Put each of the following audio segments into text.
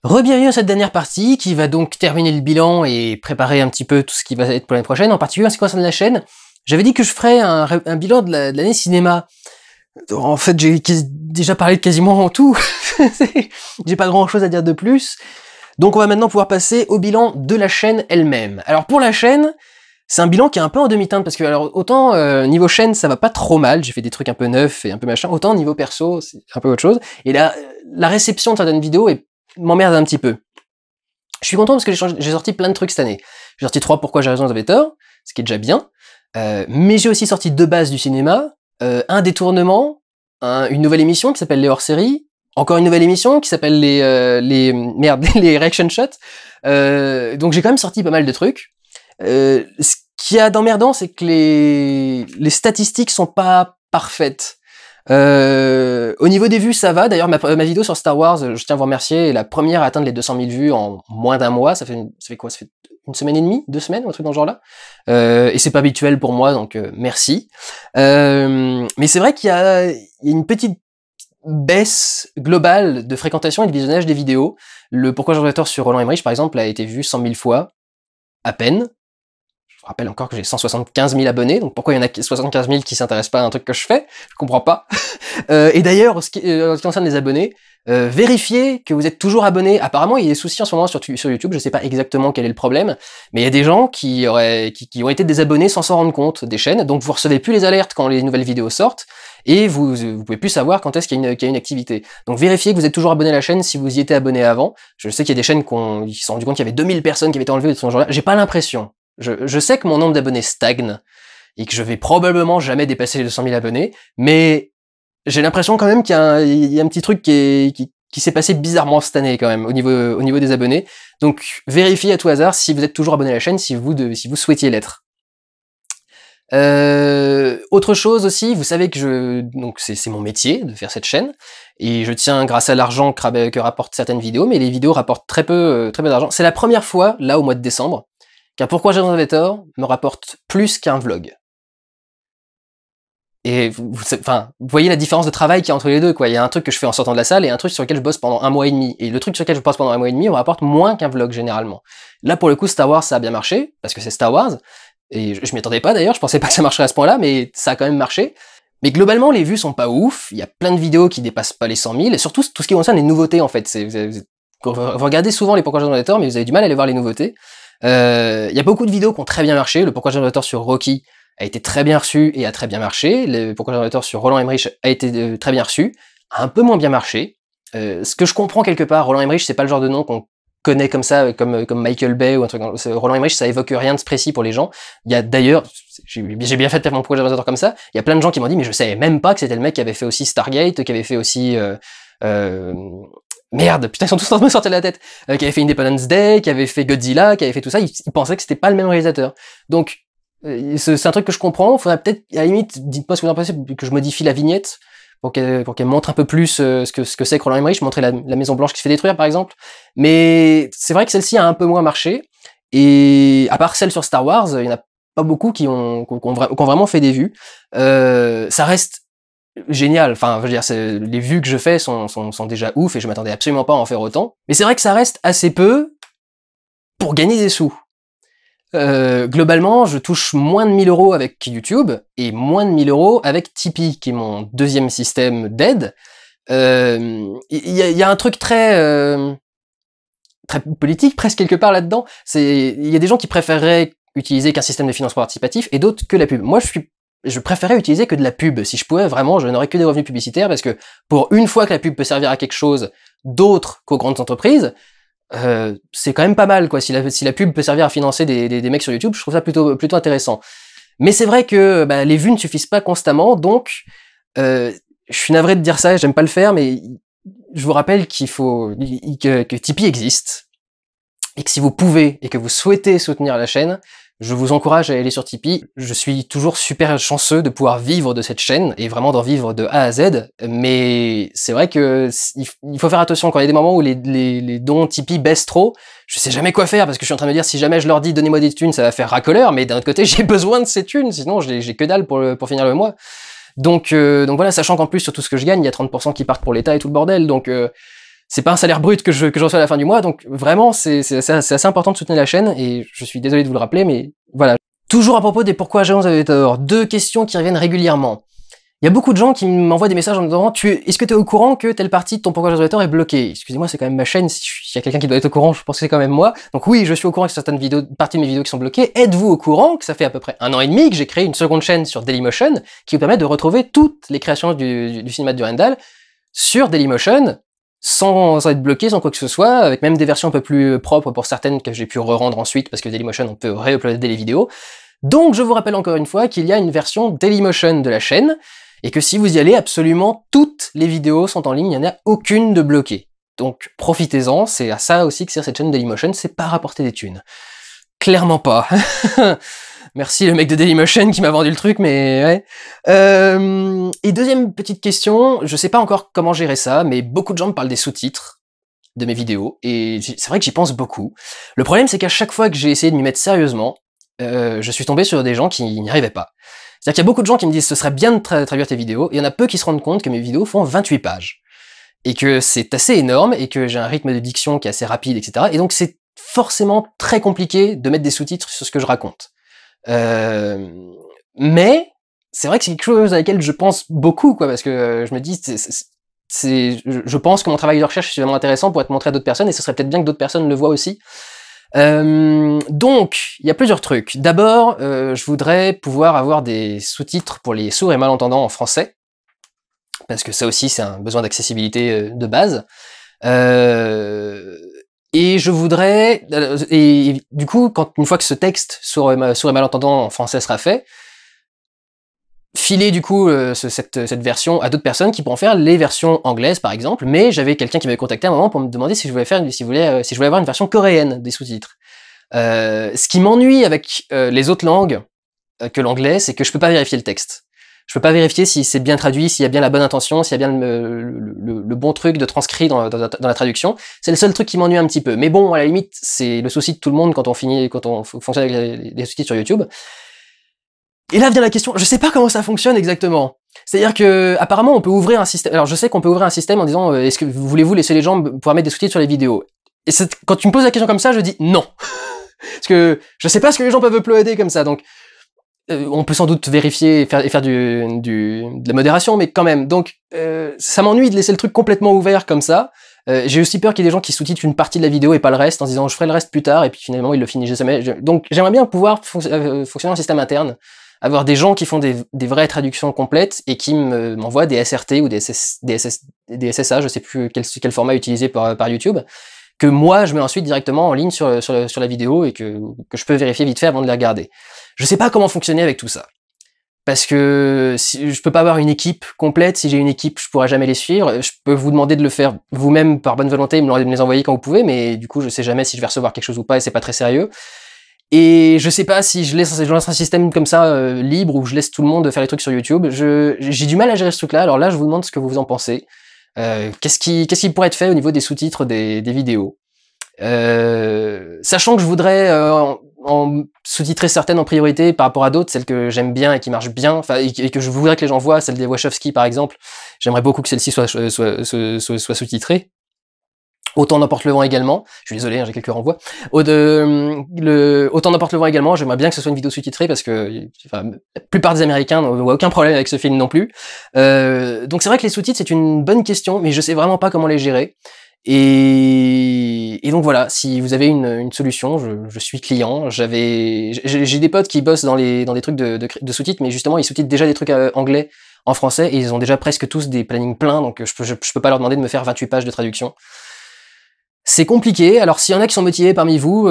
Re-bienvenue à cette dernière partie qui va donc terminer le bilan et préparer un petit peu tout ce qui va être pour l'année prochaine, en particulier en ce qui concerne la chaîne. J'avais dit que je ferais un bilan de l'année cinéma. En fait, j'ai déjà parlé de quasiment tout. J'ai pas grand chose à dire de plus. Donc on va maintenant pouvoir passer au bilan de la chaîne elle-même. Alors pour la chaîne, c'est un bilan qui est un peu en demi-teinte parce que alors autant niveau chaîne ça va pas trop mal, j'ai fait des trucs un peu neufs et un peu machin, autant niveau perso c'est un peu autre chose. Et là, la réception de certaines vidéos m'emmerde un petit peu. Je suis content parce que j'ai sorti plein de trucs cette année. J'ai sorti 3 Pourquoi j'ai raison, j'avais tort, ce qui est déjà bien. Mais j'ai aussi sorti 2 bases du cinéma, un détournement, une nouvelle émission qui s'appelle les hors-séries, encore une nouvelle émission qui s'appelle les reaction shots. Donc j'ai quand même sorti pas mal de trucs. Ce qu'il y a d'emmerdant, c'est que les statistiques sont pas parfaites. Au niveau des vues, ça va. D'ailleurs, ma vidéo sur Star Wars, je tiens à vous remercier, est la première à atteindre les 200 000 vues en moins d'un mois. Ça fait quoi? Ça fait une semaine et demie, 2 semaines, un truc dans ce genre-là. Et c'est pas habituel pour moi, donc merci. Mais c'est vrai qu'il y a une petite baisse globale de fréquentation et de visionnage des vidéos. Le Pourquoi j'ai tort sur Roland Emmerich, par exemple, a été vu 100 000 fois, à peine. Je rappelle encore que j'ai 175 000 abonnés, donc pourquoi il y en a 75 000 qui s'intéressent pas à un truc que je fais? Je comprends pas. Et d'ailleurs, en ce qui concerne les abonnés, vérifiez que vous êtes toujours abonné. Apparemment, il y a des soucis en ce moment sur YouTube, je sais pas exactement quel est le problème, mais il y a des gens qui ont été désabonnés sans s'en rendre compte des chaînes, donc vous recevez plus les alertes quand les nouvelles vidéos sortent, et vous pouvez plus savoir quand est-ce qu'il y a une activité. Donc vérifiez que vous êtes toujours abonné à la chaîne si vous y étiez abonné avant. Je sais qu'il y a des chaînes qui se sont rendu compte qu'il y avait 2000 personnes qui avaient été enlevées de ce genre-là. J'ai pas l'impression. Je sais que mon nombre d'abonnés stagne et que je vais probablement jamais dépasser les 200 000 abonnés, mais j'ai l'impression quand même qu'il y a un petit truc qui s'est passé bizarrement cette année quand même au niveau des abonnés. Donc vérifiez à tout hasard si vous êtes toujours abonné à la chaîne, si vous souhaitiez l'être. Autre chose aussi, vous savez que donc c'est mon métier de faire cette chaîne et je tiens grâce à l'argent que rapportent certaines vidéos, mais les vidéos rapportent très peu d'argent. C'est la première fois là au mois de décembre qu'un Pourquoi j'ai tort me rapporte plus qu'un vlog. Et vous voyez la différence de travail qu'il y a entre les deux, quoi. Il y a un truc que je fais en sortant de la salle et un truc sur lequel je bosse pendant 1 mois et demi. Et le truc sur lequel je bosse pendant 1 mois et demi me rapporte moins qu'un vlog, généralement. Là, pour le coup, Star Wars, ça a bien marché, parce que c'est Star Wars. Et je m'y attendais pas, d'ailleurs, je pensais pas que ça marcherait à ce point-là, mais ça a quand même marché. Mais globalement, les vues sont pas ouf. Il y a plein de vidéos qui dépassent pas les 100 000, et surtout, tout ce qui concerne les nouveautés, en fait. Vous regardez souvent les Pourquoi j'ai tort, mais vous avez du mal à aller voir les nouveautés. Il y a beaucoup de vidéos qui ont très bien marché. Le Pourquoi j'ai tort sur Rocky a été très bien reçu et a très bien marché. Le Pourquoi j'ai tort sur Roland Emmerich a été très bien reçu, a un peu moins bien marché. Ce que je comprends quelque part, Roland Emmerich, c'est pas le genre de nom qu'on connaît comme ça, comme Michael Bay ou un truc. Roland Emmerich, ça évoque rien de précis pour les gens. Il y a d'ailleurs, j'ai bien fait de faire mon Pourquoi j'ai tort comme ça. Il y a plein de gens qui m'ont dit, mais je savais même pas que c'était le mec qui avait fait aussi Stargate, qui avait fait aussi merde, putain, ils sont tous en train de me sortir de la tête. Qui avait fait Independence Day, qui avait fait Godzilla, qui avait fait tout ça. Ils pensaient que c'était pas le même réalisateur. Donc c'est un truc que je comprends. Faudrait peut-être, à la limite, dites-moi ce que vous en pensez, que je modifie la vignette pour qu'elle montre un peu plus ce que c'est que Roland Emmerich. Je montrais la Maison Blanche qui se fait détruire, par exemple. Mais c'est vrai que celle-ci a un peu moins marché. Et à part celle sur Star Wars, il y en a pas beaucoup qui ont vraiment fait des vues. Ça reste génial. Enfin, je veux dire, les vues que je fais sont déjà ouf et je m'attendais absolument pas à en faire autant. Mais c'est vrai que ça reste assez peu pour gagner des sous. Globalement, je touche moins de 1 000 € avec YouTube et moins de 1 000 € avec Tipeee, qui est mon deuxième système d'aide. Il y a un truc très politique presque quelque part là-dedans. Il y a des gens qui préféreraient utiliser qu'un système de financement participatif et d'autres que la pub. Moi, je préférais utiliser que de la pub. Si je pouvais, vraiment, je n'aurais que des revenus publicitaires parce que pour une fois que la pub peut servir à quelque chose d'autre qu'aux grandes entreprises, c'est quand même pas mal, quoi. Si la pub peut servir à financer des mecs sur YouTube, je trouve ça plutôt intéressant. Mais c'est vrai que les vues ne suffisent pas constamment, donc je suis navré de dire ça, j'aime pas le faire, mais je vous rappelle que Tipeee existe, et que si vous pouvez et que vous souhaitez soutenir la chaîne, je vous encourage à aller sur Tipeee. Je suis toujours super chanceux de pouvoir vivre de cette chaîne, et vraiment d'en vivre de A à Z, mais c'est vrai que il faut faire attention quand il y a des moments où les dons Tipeee baissent trop. Je sais jamais quoi faire, parce que je suis en train de me dire, si jamais je leur dis donnez-moi des thunes, ça va faire racoleur, mais d'un autre côté, j'ai besoin de ces thunes, sinon j'ai que dalle pour finir le mois. Donc voilà, sachant qu'en plus, sur tout ce que je gagne, il y a 30% qui partent pour l'État et tout le bordel, donc c'est pas un salaire brut que je reçois à la fin du mois, donc vraiment c'est assez important de soutenir la chaîne, et je suis désolé de vous le rappeler, mais voilà. Toujours à propos des pourquoi Jérôme vous avez tort, 2 questions qui reviennent régulièrement. Il y a beaucoup de gens qui m'envoient des messages en me disant est-ce que tu es au courant que telle partie de ton pourquoi Jérôme est bloquée? Excusez-moi, c'est quand même ma chaîne, s'il y a quelqu'un qui doit être au courant, je pense que c'est quand même moi. Donc oui, je suis au courant que certaines parties de mes vidéos qui sont bloquées. Êtes-vous au courant que ça fait à peu près 1 an et demi que j'ai créé une seconde chaîne sur Dailymotion qui vous permet de retrouver toutes les créations du cinéma de Durandal sur Dailymotion sans être bloqué, sans quoi que ce soit, avec même des versions un peu plus propres pour certaines que j'ai pu re-rendre ensuite parce que Dailymotion on peut réuploader les vidéos. Donc je vous rappelle encore une fois qu'il y a une version Dailymotion de la chaîne, et que si vous y allez, absolument toutes les vidéos sont en ligne, il n'y en a aucune de bloquée. Donc profitez-en, c'est à ça aussi que sert cette chaîne Dailymotion, c'est pas rapporter des thunes. Clairement pas. Merci le mec de Dailymotion qui m'a vendu le truc, mais ouais. Et deuxième petite question, je sais pas encore comment gérer ça, mais beaucoup de gens me parlent des sous-titres de mes vidéos, et c'est vrai que j'y pense beaucoup. Le problème c'est qu'à chaque fois que j'ai essayé de m'y mettre sérieusement, je suis tombé sur des gens qui n'y arrivaient pas. C'est-à-dire qu'il y a beaucoup de gens qui me disent ce serait bien de traduire tes vidéos, et il y en a peu qui se rendent compte que mes vidéos font 28 pages. Et que c'est assez énorme, et que j'ai un rythme de diction qui est assez rapide, etc. Et donc c'est forcément très compliqué de mettre des sous-titres sur ce que je raconte. Mais c'est vrai que c'est quelque chose à laquelle je pense beaucoup, quoi, parce que je me dis, je pense que mon travail de recherche est suffisamment intéressant pour être montré à d'autres personnes, et ce serait peut-être bien que d'autres personnes le voient aussi. Donc, il y a plusieurs trucs. D'abord, je voudrais pouvoir avoir des sous-titres pour les sourds et malentendants en français, parce que ça aussi c'est un besoin d'accessibilité de base. Et je voudrais, et du coup, une fois que ce texte sourd et malentendant en français sera fait, filer du coup cette version à d'autres personnes qui pourront faire les versions anglaises par exemple, mais j'avais quelqu'un qui m'avait contacté à un moment pour me demander si je voulais avoir une version coréenne des sous-titres. Ce qui m'ennuie avec les autres langues que l'anglais, c'est que je peux pas vérifier le texte. Je peux pas vérifier si c'est bien traduit, s'il y a bien la bonne intention, s'il y a bien le bon truc de transcrit dans la traduction. C'est le seul truc qui m'ennuie un petit peu. Mais bon, à la limite, c'est le souci de tout le monde quand on fonctionne avec les sous-titres sur YouTube. Et là vient la question, je sais pas comment ça fonctionne exactement. C'est-à-dire que apparemment on peut ouvrir un système. Alors je sais qu'on peut ouvrir un système en disant est-ce que voulez-vous laisser les gens pouvoir mettre des sous-titres sur les vidéos. Et quand tu me poses la question comme ça, je dis non. Parce que je sais pas ce que les gens peuvent uploader comme ça, donc on peut sans doute vérifier et faire de la modération, mais quand même. Donc ça m'ennuie de laisser le truc complètement ouvert comme ça. J'ai aussi peur qu'il y ait des gens qui sous-titrent une partie de la vidéo et pas le reste, en se disant je ferai le reste plus tard, et puis finalement ils le finissent jamais. Donc j'aimerais bien pouvoir fonctionner en système interne, avoir des gens qui font des vraies traductions complètes et qui m'envoient des SRT ou des SSA, je sais plus quel format utiliser par YouTube, que moi je mets ensuite directement en ligne sur la vidéo et que je peux vérifier vite fait avant de les regarder. Je sais pas comment fonctionner avec tout ça. Parce que je peux pas avoir une équipe complète. Si j'ai une équipe, je pourrais jamais les suivre. Je peux vous demander de le faire vous-même par bonne volonté, me les envoyer quand vous pouvez, mais du coup, je sais jamais si je vais recevoir quelque chose ou pas, et c'est pas très sérieux. Et je sais pas si je lance un système comme ça libre, où je laisse tout le monde faire les trucs sur YouTube. J'ai du mal à gérer ce truc-là. Alors là, je vous demande ce que vous en pensez. Qu'est-ce qui pourrait être fait au niveau des sous-titres des vidéos, sachant que je voudrais en sous-titrer certaines en priorité par rapport à d'autres, celles que j'aime bien et qui marchent bien, enfin et que je voudrais que les gens voient, celle des Wachowski par exemple. J'aimerais beaucoup que celle-ci soit sous-titrée. Autant n'importe le vent également. Je suis désolé, j'ai quelques renvois. Autant n'importe le vent également. J'aimerais bien que ce soit une vidéo sous-titrée parce que la plupart des Américains n'ont aucun problème avec ce film non plus. Donc c'est vrai que les sous-titres c'est une bonne question, mais je sais vraiment pas comment les gérer. Et donc voilà, si vous avez une solution, je suis client. J'ai des potes qui bossent dans des trucs de sous-titres, mais justement ils sous-titrent déjà des trucs anglais en français et ils ont déjà presque tous des plannings pleins, donc je peux pas leur demander de me faire 28 pages de traduction. C'est compliqué. Alors s'il y en a qui sont motivés parmi vous,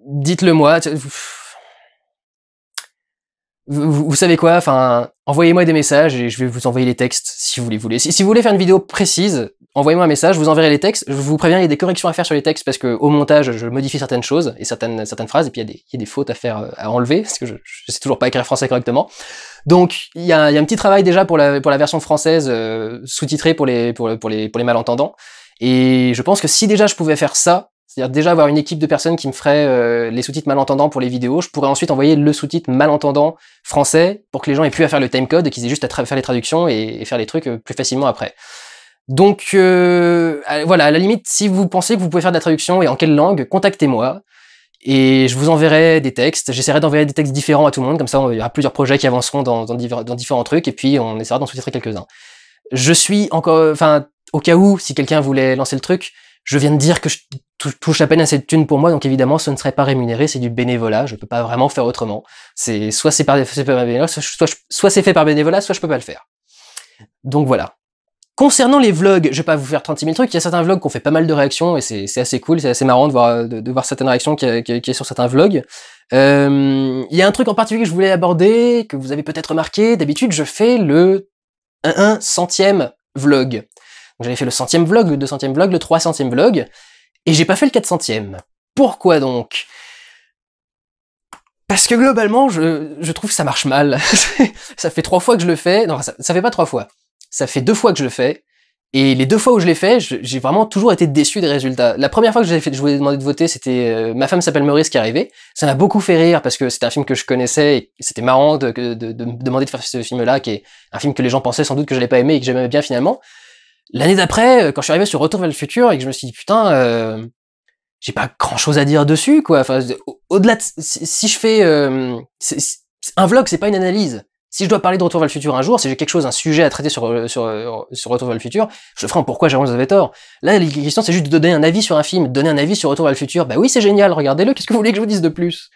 dites-le moi. Vous savez quoi, enfin, envoyez-moi des messages et je vais vous envoyer les textes si vous les voulez. Si vous voulez faire une vidéo précise, envoyez-moi un message, je vous enverrai les textes. Je vous préviens, il y a des corrections à faire sur les textes parce que au montage, je modifie certaines choses et certaines phrases, et puis il y a des fautes à faire, à enlever parce que je sais toujours pas écrire français correctement. Donc il y a un petit travail déjà pour la version française sous-titrée pour les malentendants. Et je pense que si déjà je pouvais faire ça, c'est-à-dire déjà avoir une équipe de personnes qui me ferait les sous-titres malentendants pour les vidéos, je pourrais ensuite envoyer le sous-titre malentendant français pour que les gens aient plus à faire le timecode et qu'ils aient juste à faire les traductions et faire les trucs plus facilement après. Donc voilà, à la limite, si vous pensez que vous pouvez faire de la traduction et en quelle langue, contactez-moi. Et je vous enverrai des textes. J'essaierai d'envoyer des textes différents à tout le monde, comme ça il y aura plusieurs projets qui avanceront dans différents trucs, et puis on essaiera d'en sous-titrer quelques-uns. Je suis encore, enfin, au cas où, si quelqu'un voulait lancer le truc, je viens de dire que je touche à peine assez de thunes pour moi, donc évidemment ce ne serait pas rémunéré, c'est du bénévolat, je peux pas vraiment faire autrement. Soit c'est par bénévolat, soit c'est fait par bénévolat, soit je peux pas le faire. Donc voilà. Concernant les vlogs, je vais pas vous faire 36 000 trucs, il y a certains vlogs qui ont fait pas mal de réactions, et c'est assez cool, c'est assez marrant de voir certaines réactions qu'il y a sur certains vlogs. Il y a un truc en particulier que je voulais aborder, que vous avez peut-être remarqué, d'habitude je fais le 1/100e vlog. J'avais fait le 100e vlog, le 200e vlog, le 300e vlog, et j'ai pas fait le 400e. Pourquoi donc? Parce que globalement, je trouve que ça marche mal. Ça fait 3 fois que je le fais, non, ça fait pas 3 fois. Ça fait 2 fois que je le fais, et les 2 fois où je l'ai fait, j'ai vraiment toujours été déçu des résultats. La première fois que je vous ai demandé de voter, c'était Ma femme s'appelle Maurice qui est arrivé. Ça m'a beaucoup fait rire, parce que c'était un film que je connaissais, et c'était marrant de me demander de faire ce film-là, qui est un film que les gens pensaient sans doute que je l'ai pas aimé, et que j'aimais bien finalement. L'année d'après, quand je suis arrivé sur Retour vers le futur, et que je me suis dit, putain, j'ai pas grand chose à dire dessus, quoi. Enfin, au-delà de, si je fais, un vlog, c'est pas une analyse. Si je dois parler de Retour vers le futur un jour, si j'ai quelque chose, un sujet à traiter sur Retour vers le futur, je le ferai en pourquoi Jérôme avait tort. Là, la question, c'est juste de donner un avis sur un film, de donner un avis sur Retour vers le futur. Bah oui, c'est génial, regardez-le, qu'est-ce que vous voulez que je vous dise de plus?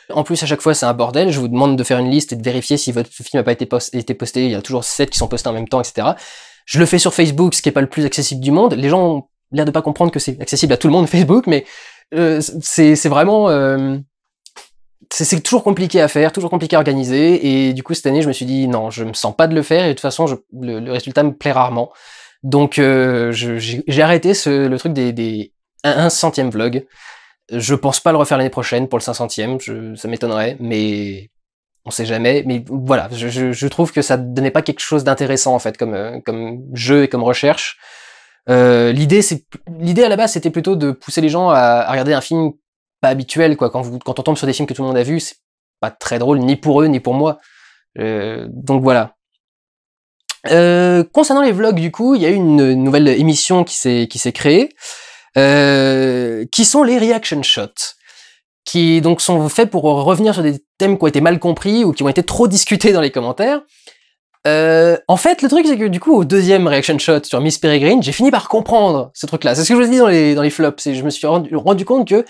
En plus, à chaque fois, c'est un bordel, je vous demande de faire une liste et de vérifier si votre film n'a pas été posté, il y a toujours 7 qui sont postés en même temps, etc. Je le fais sur Facebook, ce qui est pas le plus accessible du monde. Les gens ont l'air de pas comprendre que c'est accessible à tout le monde, Facebook, mais c'est vraiment... c'est toujours compliqué à faire, toujours compliqué à organiser, et du coup cette année je me suis dit non, je me sens pas de le faire, et de toute façon le résultat me plaît rarement. Donc j'ai arrêté le truc des 1/100e vlog. Je pense pas le refaire l'année prochaine pour le 500e, ça m'étonnerait, mais on sait jamais. Mais voilà, je trouve que ça donnait pas quelque chose d'intéressant en fait comme jeu et comme recherche. L'idée à la base c'était plutôt de pousser les gens à regarder un film pas habituel, quoi. Quand on tombe sur des films que tout le monde a vus, c'est pas très drôle, ni pour eux, ni pour moi. Donc voilà. Concernant les vlogs, du coup, il y a eu une nouvelle émission qui s'est créée, qui sont les reaction shots, qui donc sont faits pour revenir sur des thèmes qui ont été mal compris ou qui ont été trop discutés dans les commentaires. En fait, le truc, c'est que du coup, au deuxième reaction shot sur Miss Peregrine, j'ai fini par comprendre ce truc-là. C'est ce que je vous ai dit dans les flops. Je me suis rendu compte que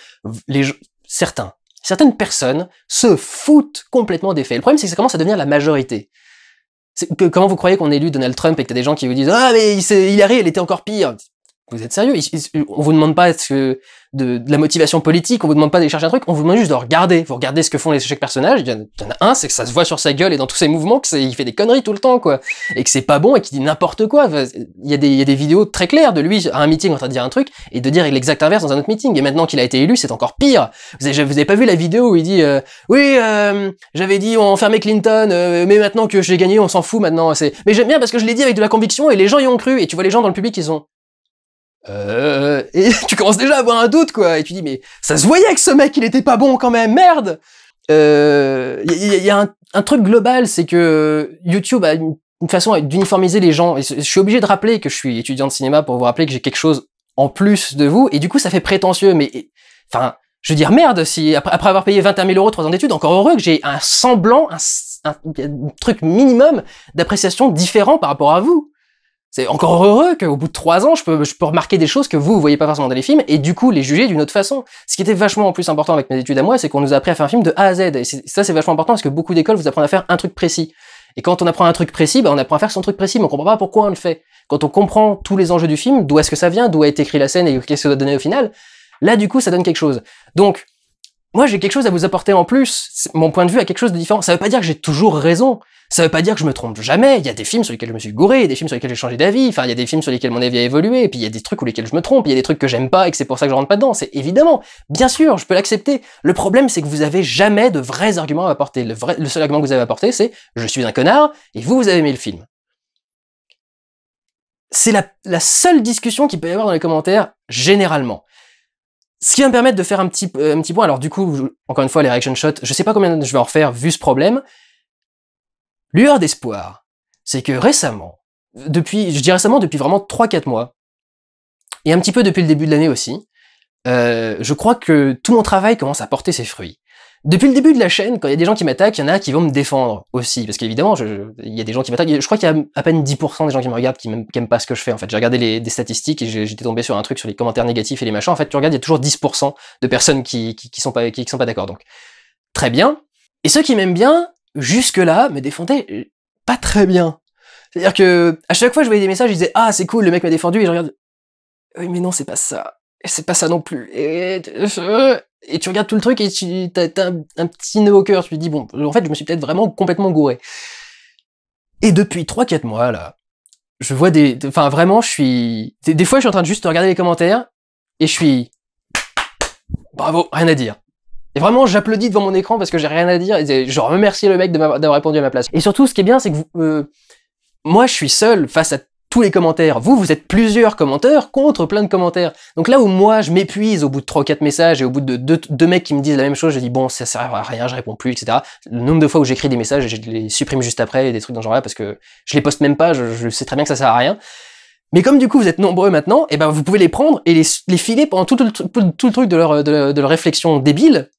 certaines personnes se foutent complètement des faits. Le problème, c'est que ça commence à devenir la majorité. Comment vous croyez qu'on élu Donald Trump et que t'as des gens qui vous disent « Ah, mais Hillary, elle était encore pire !» Vous êtes sérieux? On vous demande pas de la motivation politique, on vous demande pas d'aller chercher un truc, on vous demande juste de regarder. Vous regardez ce que font chaque personnage, il y en a un, c'est que ça se voit sur sa gueule et dans tous ses mouvements qu'il fait des conneries tout le temps, quoi. Et que c'est pas bon et qu'il dit n'importe quoi. Il y a des vidéos très claires de lui à un meeting en train de dire un truc et de dire l'exact inverse dans un autre meeting. Et maintenant qu'il a été élu, c'est encore pire. Vous avez pas vu la vidéo où il dit oui, j'avais dit on enfermait Clinton, mais maintenant que j'ai gagné, on s'en fout maintenant. Mais j'aime bien parce que je l'ai dit avec de la conviction et les gens y ont cru. Et tu vois les gens dans le public, ils ont et tu commences déjà à avoir un doute, quoi, et tu dis mais ça se voyait que ce mec il était pas bon quand même, merde. Y a un truc global, c'est que YouTube a une façon d'uniformiser les gens, et je suis obligé de rappeler que je suis étudiant de cinéma pour vous rappeler que j'ai quelque chose en plus de vous, et du coup ça fait prétentieux, mais enfin je veux dire merde, si après avoir payé 21 000 € 3 ans d'études, encore heureux que j'ai un semblant, un truc minimum d'appréciation différent par rapport à vous. C'est encore heureux qu'au bout de 3 ans, je peux remarquer des choses que vous voyez pas forcément dans les films, et du coup les juger d'une autre façon. Ce qui était vachement en plus important avec mes études à moi, c'est qu'on nous a appris à faire un film de A à Z. Et ça c'est vachement important parce que beaucoup d'écoles vous apprennent à faire un truc précis. Et quand on apprend un truc précis, on apprend à faire son truc précis, mais on comprend pas pourquoi on le fait. Quand on comprend tous les enjeux du film, d'où est-ce que ça vient, d'où a été écrit la scène et qu'est-ce que ça doit donner au final, là du coup ça donne quelque chose. Donc, moi j'ai quelque chose à vous apporter en plus, mon point de vue a quelque chose de différent. Ça veut pas dire que j'ai toujours raison. Ça veut pas dire que je me trompe jamais. Il y a des films sur lesquels je me suis gouré, il y a des films sur lesquels j'ai changé d'avis, enfin il y a des films sur lesquels mon avis a évolué, et puis il y a des trucs où lesquels je me trompe, il y a des trucs que j'aime pas et que c'est pour ça que je rentre pas dedans. C'est évidemment, bien sûr, je peux l'accepter. Le problème c'est que vous avez jamais de vrais arguments à apporter. Le seul argument que vous avez à apporter c'est je suis un connard et vous avez aimé le film. C'est la seule discussion qu'il peut y avoir dans les commentaires généralement. Ce qui va me permettre de faire un petit point. Alors du coup, encore une fois, les reaction shots, je sais pas combien je vais en refaire vu ce problème. Lueur d'espoir, c'est que récemment, depuis, je dis récemment, depuis vraiment 3-4 mois, et un petit peu depuis le début de l'année aussi, je crois que tout mon travail commence à porter ses fruits. Depuis le début de la chaîne, quand il y a des gens qui m'attaquent, il y en a qui vont me défendre aussi, parce qu'évidemment, il y a des gens qui m'attaquent. Je crois qu'il y a à peine 10% des gens qui me regardent qui aiment pas ce que je fais. En fait, j'ai regardé des statistiques et j'étais tombé sur un truc sur les commentaires négatifs et les machins. En fait, tu regardes, il y a toujours 10% de personnes qui sont pas d'accord. Donc, très bien. Et ceux qui m'aiment bien, jusque-là, me défendaient pas très bien. C'est-à-dire que à chaque fois, je voyais des messages, je disais ah c'est cool, le mec m'a défendu, et je regarde. Oui, mais non, c'est pas ça. C'est pas ça non plus. Et tu regardes tout le truc et t'as un petit nœud au cœur. Tu te dis, bon, en fait, je me suis peut-être vraiment complètement gouré. Et depuis 3-4 mois, là, je vois enfin, vraiment, je suis... Des fois, je suis en train de juste regarder les commentaires et je suis... Bravo, rien à dire. Et vraiment, j'applaudis devant mon écran parce que j'ai rien à dire. Et je remercie le mec d'avoir répondu à ma place. Et surtout, ce qui est bien, c'est que moi, je suis seul face à tous les commentaires. Vous êtes plusieurs commentaires contre plein de commentaires. Donc là où moi, je m'épuise au bout de 3-4 messages et au bout de deux mecs qui me disent la même chose, je dis bon, ça sert à rien, je réponds plus, etc. Le nombre de fois où j'écris des messages, je les supprime juste après, et des trucs dans ce genre-là, parce que je les poste même pas, je sais très bien que ça sert à rien. Mais comme du coup vous êtes nombreux maintenant, et ben vous pouvez les prendre et les filer pendant tout le truc de leur réflexion débile,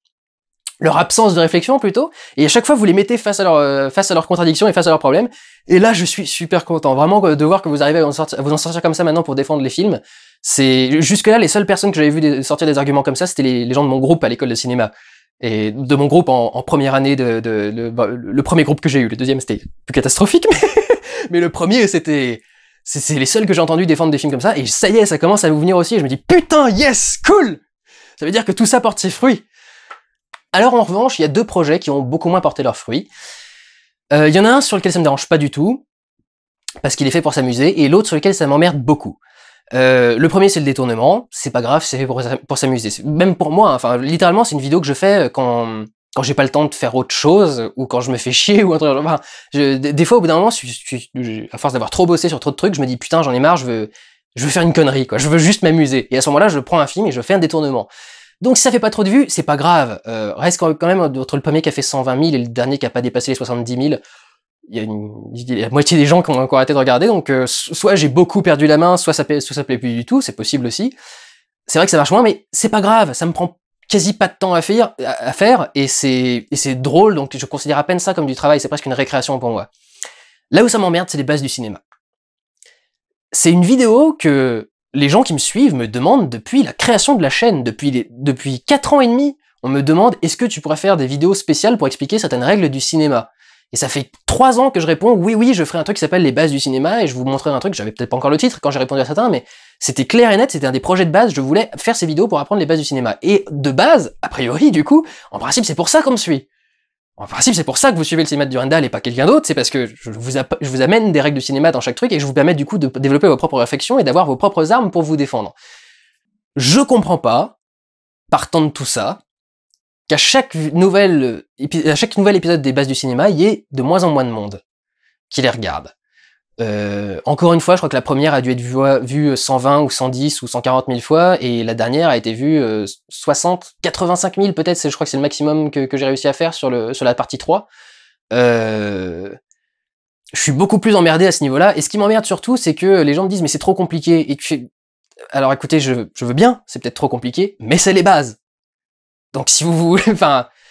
leur absence de réflexion plutôt, et à chaque fois vous les mettez face à leurs contradictions et face à leurs problèmes, et là je suis super content, vraiment de voir que vous arrivez à vous en sortir comme ça maintenant pour défendre les films. C'est jusque-là les seules personnes que j'avais vu sortir des arguments comme ça, c'était les gens de mon groupe à l'école de cinéma, et de mon groupe en première année le premier groupe que j'ai eu, le deuxième c'était plus catastrophique, mais le premier c'est les seuls que j'ai entendu défendre des films comme ça, et ça y est, ça commence à vous venir aussi, et je me dis putain yes, cool, ça veut dire que tout ça porte ses fruits. Alors en revanche, il y a 2 projets qui ont beaucoup moins porté leurs fruits. Il y en a un sur lequel ça me dérange pas du tout, parce qu'il est fait pour s'amuser, et l'autre sur lequel ça m'emmerde beaucoup. Le premier c'est le détournement, c'est pas grave, c'est fait pour s'amuser. Même pour moi, enfin littéralement c'est une vidéo que je fais quand j'ai pas le temps de faire autre chose, ou quand je me fais chier, ou un truc. Enfin, des fois au bout d'un moment, à force d'avoir trop bossé sur trop de trucs, je me dis putain j'en ai marre, je veux faire une connerie, quoi. Je veux juste m'amuser. Et à ce moment-là, je prends un film et je fais un détournement. Donc si ça fait pas trop de vues, c'est pas grave. Reste quand même entre le premier qui a fait 120 000 et le dernier qui a pas dépassé les 70 000, il y a la moitié des gens qui ont arrêté de regarder, donc soit j'ai beaucoup perdu la main, soit ça plaît plus du tout, c'est possible aussi. C'est vrai que ça marche moins, mais c'est pas grave, ça me prend quasi pas de temps à faire, et c'est drôle, donc je considère à peine ça comme du travail, c'est presque une récréation pour moi. Là où ça m'emmerde, c'est les bases du cinéma. C'est une vidéo que les gens qui me suivent me demandent depuis la création de la chaîne, depuis 4 ans et demi, on me demande est-ce que tu pourrais faire des vidéos spéciales pour expliquer certaines règles du cinéma. Et ça fait 3 ans que je réponds oui, je ferai un truc qui s'appelle les bases du cinéma, et je vous montrerai un truc, j'avais peut-être pas encore le titre quand j'ai répondu à certains, mais c'était clair et net, c'était un des projets de base, je voulais faire ces vidéos pour apprendre les bases du cinéma. Et de base, a priori, du coup, en principe c'est pour ça qu'on me suit. En principe, c'est pour ça que vous suivez le cinéma de Durandal et pas quelqu'un d'autre, c'est parce que je vous amène des règles du cinéma dans chaque truc et je vous permets du coup de développer vos propres réflexions et d'avoir vos propres armes pour vous défendre. Je comprends pas, partant de tout ça, qu'à chaque nouvel épisode des bases du cinéma, il y ait de moins en moins de monde qui les regarde. Encore une fois, je crois que la première a dû être vue 120 ou 110 ou 140 000 fois, et la dernière a été vue 60, 85 000 peut-être, je crois que c'est le maximum que j'ai réussi à faire sur la partie 3. Je suis beaucoup plus emmerdé à ce niveau-là, et ce qui m'emmerde surtout, c'est que les gens me disent mais c'est trop compliqué, et alors écoutez, je veux bien, c'est peut-être trop compliqué, mais c'est les bases. Donc si vous voulez,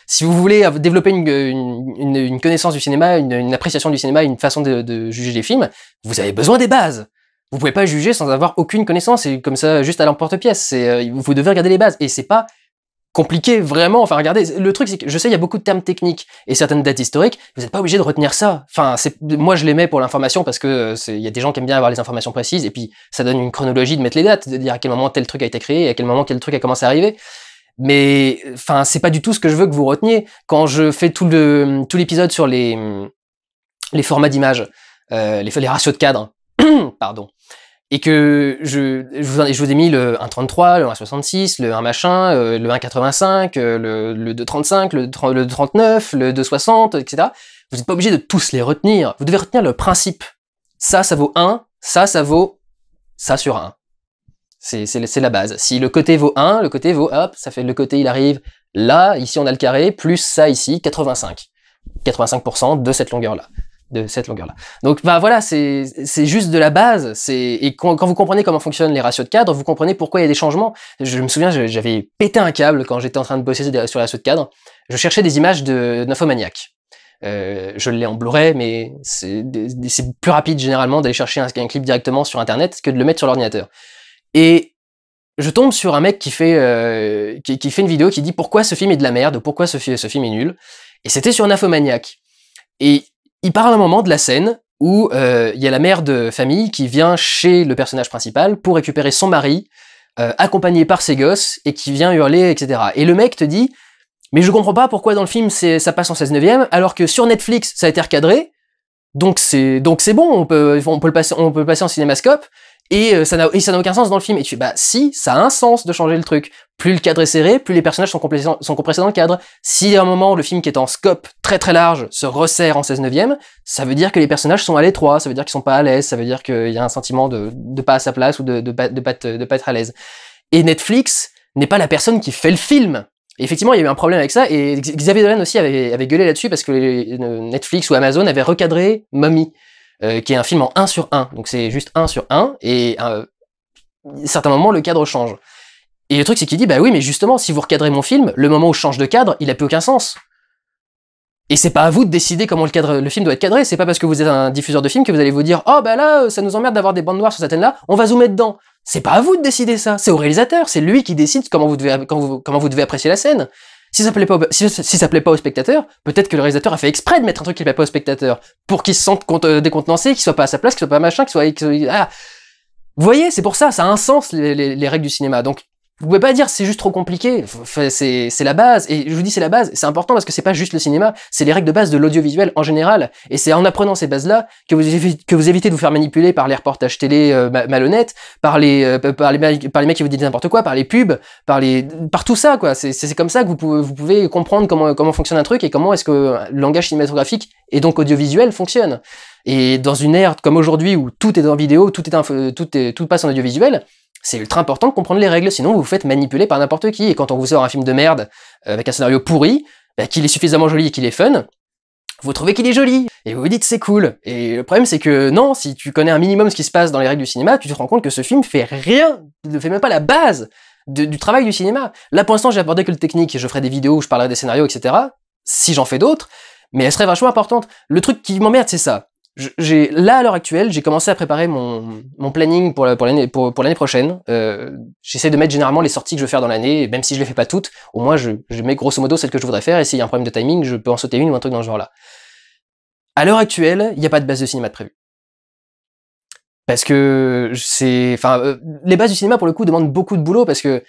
si vous voulez développer une connaissance du cinéma, une appréciation du cinéma, une façon de juger les films, vous avez besoin des bases. Vous pouvez pas juger sans avoir aucune connaissance, et comme ça, juste à l'emporte-pièce. Vous devez regarder les bases, et c'est pas compliqué, vraiment. Enfin, regardez, le truc, c'est que je sais, il y a beaucoup de termes techniques et certaines dates historiques, vous n'êtes pas obligé de retenir ça. Enfin, moi, je les mets pour l'information parce que il y a des gens qui aiment bien avoir les informations précises, et puis ça donne une chronologie de mettre les dates, de dire à quel moment tel truc a été créé, et à quel moment quel truc a commencé à arriver. Mais, enfin, c'est pas du tout ce que je veux que vous reteniez. Quand je fais tout l'épisode sur les formats d'image, les ratios de cadre, pardon, et que je vous ai mis le 1.33, le 1.66, le 1 machin, le 1.85, le 2.35, le 2.39, le 2.60, etc. Vous n'êtes pas obligé de tous les retenir. Vous devez retenir le principe. Ça vaut 1, ça vaut ça sur 1. C'est la base. Si le côté vaut 1, le côté vaut, hop, ça fait le côté, il arrive là, ici on a le carré, plus ça ici, 85. 85% de cette longueur-là. de cette longueur-là. Donc bah voilà, c'est juste de la base. Et quand vous comprenez comment fonctionnent les ratios de cadre, vous comprenez pourquoi il y a des changements. Je me souviens, j'avais pété un câble quand j'étais en train de bosser sur les ratios de cadre. Je cherchais des images de Nymphomaniac. Je l'ai en Blu-ray, mais c'est plus rapide généralement d'aller chercher un clip directement sur internet que de le mettre sur l'ordinateur. Et je tombe sur un mec qui fait une vidéo qui dit pourquoi ce film est de la merde, pourquoi ce film est nul. Et c'était sur Nymphomaniac. Et il parle à un moment de la scène où il y a la mère de famille qui vient chez le personnage principal pour récupérer son mari, accompagné par ses gosses, et qui vient hurler, etc. Et le mec te dit « Mais je comprends pas pourquoi dans le film ça passe en 16/9, alors que sur Netflix ça a été recadré, donc c'est bon, on peut le passer en cinémascope, et ça n'a aucun sens dans le film. » Et tu fais, bah si, ça a un sens de changer le truc. Plus le cadre est serré, plus les personnages sont compressés dans le cadre. Si à un moment, le film qui est en scope très très large se resserre en 16/9, ça veut dire que les personnages sont à l'étroit, ça veut dire qu'ils sont pas à l'aise, ça veut dire qu'il y a un sentiment de pas à sa place ou de pas être à l'aise. Et Netflix n'est pas la personne qui fait le film. Et effectivement, il y a eu un problème avec ça, et Xavier Dolan aussi avait gueulé là-dessus parce que Netflix ou Amazon avaient recadré Mummy. Qui est un film en 1/1, donc c'est juste 1/1, et à certains moments, le cadre change. Et le truc, c'est qu'il dit, bah oui, mais justement, si vous recadrez mon film, le moment où je change de cadre, il a plus aucun sens. Et c'est pas à vous de décider comment le film doit être cadré, c'est pas parce que vous êtes un diffuseur de film que vous allez vous dire, oh bah là, ça nous emmerde d'avoir des bandes noires sur cette scène-là, on va zoomer dedans. C'est pas à vous de décider ça, c'est au réalisateur, c'est lui qui décide comment vous devez apprécier la scène. Si ça plaît pas au spectateur, peut-être que le réalisateur a fait exprès de mettre un truc qui plaît pas au spectateur, pour qu'il se sente décontenancé, qu'il soit pas à sa place, qu'il soit pas machin, ah. Vous voyez, c'est pour ça, ça a un sens, les règles du cinéma. Donc, vous pouvez pas dire c'est juste trop compliqué, c'est la base, et je vous dis c'est la base, c'est important parce que c'est pas juste le cinéma, c'est les règles de base de l'audiovisuel en général, et c'est en apprenant ces bases-là que vous évitez de vous faire manipuler par les reportages télé malhonnêtes, par les mecs qui vous disent n'importe quoi, par les pubs, par tout ça, quoi. C'est comme ça que vous pouvez comprendre comment fonctionne un truc et comment est-ce que le langage cinématographique et donc audiovisuel fonctionne. Et dans une ère comme aujourd'hui où tout est en vidéo, tout passe en audiovisuel, c'est ultra important de comprendre les règles, sinon vous vous faites manipuler par n'importe qui. Et quand on vous sort un film de merde avec un scénario pourri, bah, qu'il est suffisamment joli et qu'il est fun, vous trouvez qu'il est joli, et vous vous dites c'est cool. Et le problème c'est que non, si tu connais un minimum ce qui se passe dans les règles du cinéma, tu te rends compte que ce film fait rien, ne fait même pas la base du travail du cinéma. Là pour l'instant j'ai abordé que le technique, je ferai des vidéos où je parlerai des scénarios, etc. Si j'en fais d'autres, mais elles seraient vachement importantes. Le truc qui m'emmerde c'est ça. Là, à l'heure actuelle, j'ai commencé à préparer mon planning pour l'année prochaine. J'essaie de mettre généralement les sorties que je veux faire dans l'année, même si je les fais pas toutes, au moins je mets grosso modo celles que je voudrais faire, et s'il y a un problème de timing, je peux en sauter une ou un truc dans ce genre-là. À l'heure actuelle, il n'y a pas de base de cinéma de prévu. Parce que les bases du cinéma, pour le coup, demandent beaucoup de boulot, parce que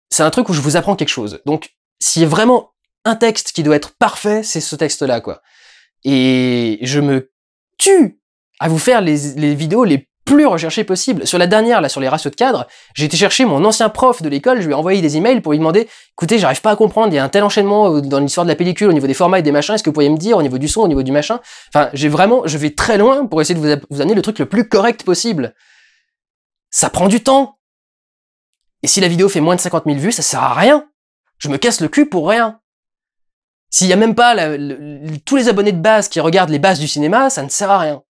c'est un truc où je vous apprends quelque chose. Donc, s'il y a vraiment un texte qui doit être parfait, c'est ce texte-là, quoi. Et je me tue à vous faire les vidéos les plus recherchées possibles. Sur la dernière, là, sur les ratios de cadre, j'ai été chercher mon ancien prof de l'école, je lui ai envoyé des emails pour lui demander, écoutez, j'arrive pas à comprendre, il y a un tel enchaînement dans l'histoire de la pellicule, au niveau des formats et des machins, est-ce que vous pourriez me dire, au niveau du son, au niveau du machin? Enfin, je vais très loin pour essayer de vous amener le truc le plus correct possible. Ça prend du temps. Et si la vidéo fait moins de 50 000 vues, ça sert à rien. Je me casse le cul pour rien. S'il y a même pas tous les abonnés de base qui regardent les bases du cinéma, ça ne sert à rien.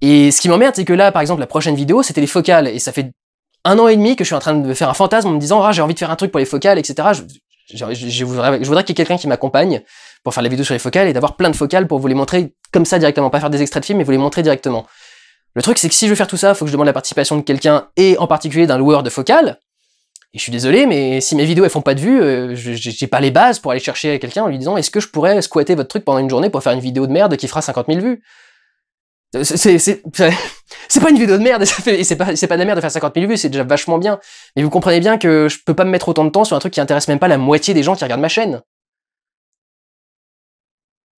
Et ce qui m'emmerde, c'est que là, par exemple, la prochaine vidéo, c'était les focales, et ça fait 1 an et demi que je suis en train de me faire un fantasme en me disant, ah, j'ai envie de faire un truc pour les focales, etc. Je voudrais qu'il y ait quelqu'un qui m'accompagne pour faire la vidéo sur les focales et d'avoir plein de focales pour vous les montrer comme ça directement, pas faire des extraits de films, mais vous les montrer directement. Le truc, c'est que si je veux faire tout ça, il faut que je demande la participation de quelqu'un, et en particulier d'un loueur de focales. Et je suis désolé, mais si mes vidéos elles font pas de vues, j'ai pas les bases pour aller chercher quelqu'un en lui disant, est-ce que je pourrais squatter votre truc pendant une journée pour faire une vidéo de merde qui fera 50 000 vues? C'est pas une vidéo de merde, et c'est pas de la merde de faire 50 000 vues, c'est déjà vachement bien. Mais vous comprenez bien que je peux pas me mettre autant de temps sur un truc qui intéresse même pas la moitié des gens qui regardent ma chaîne.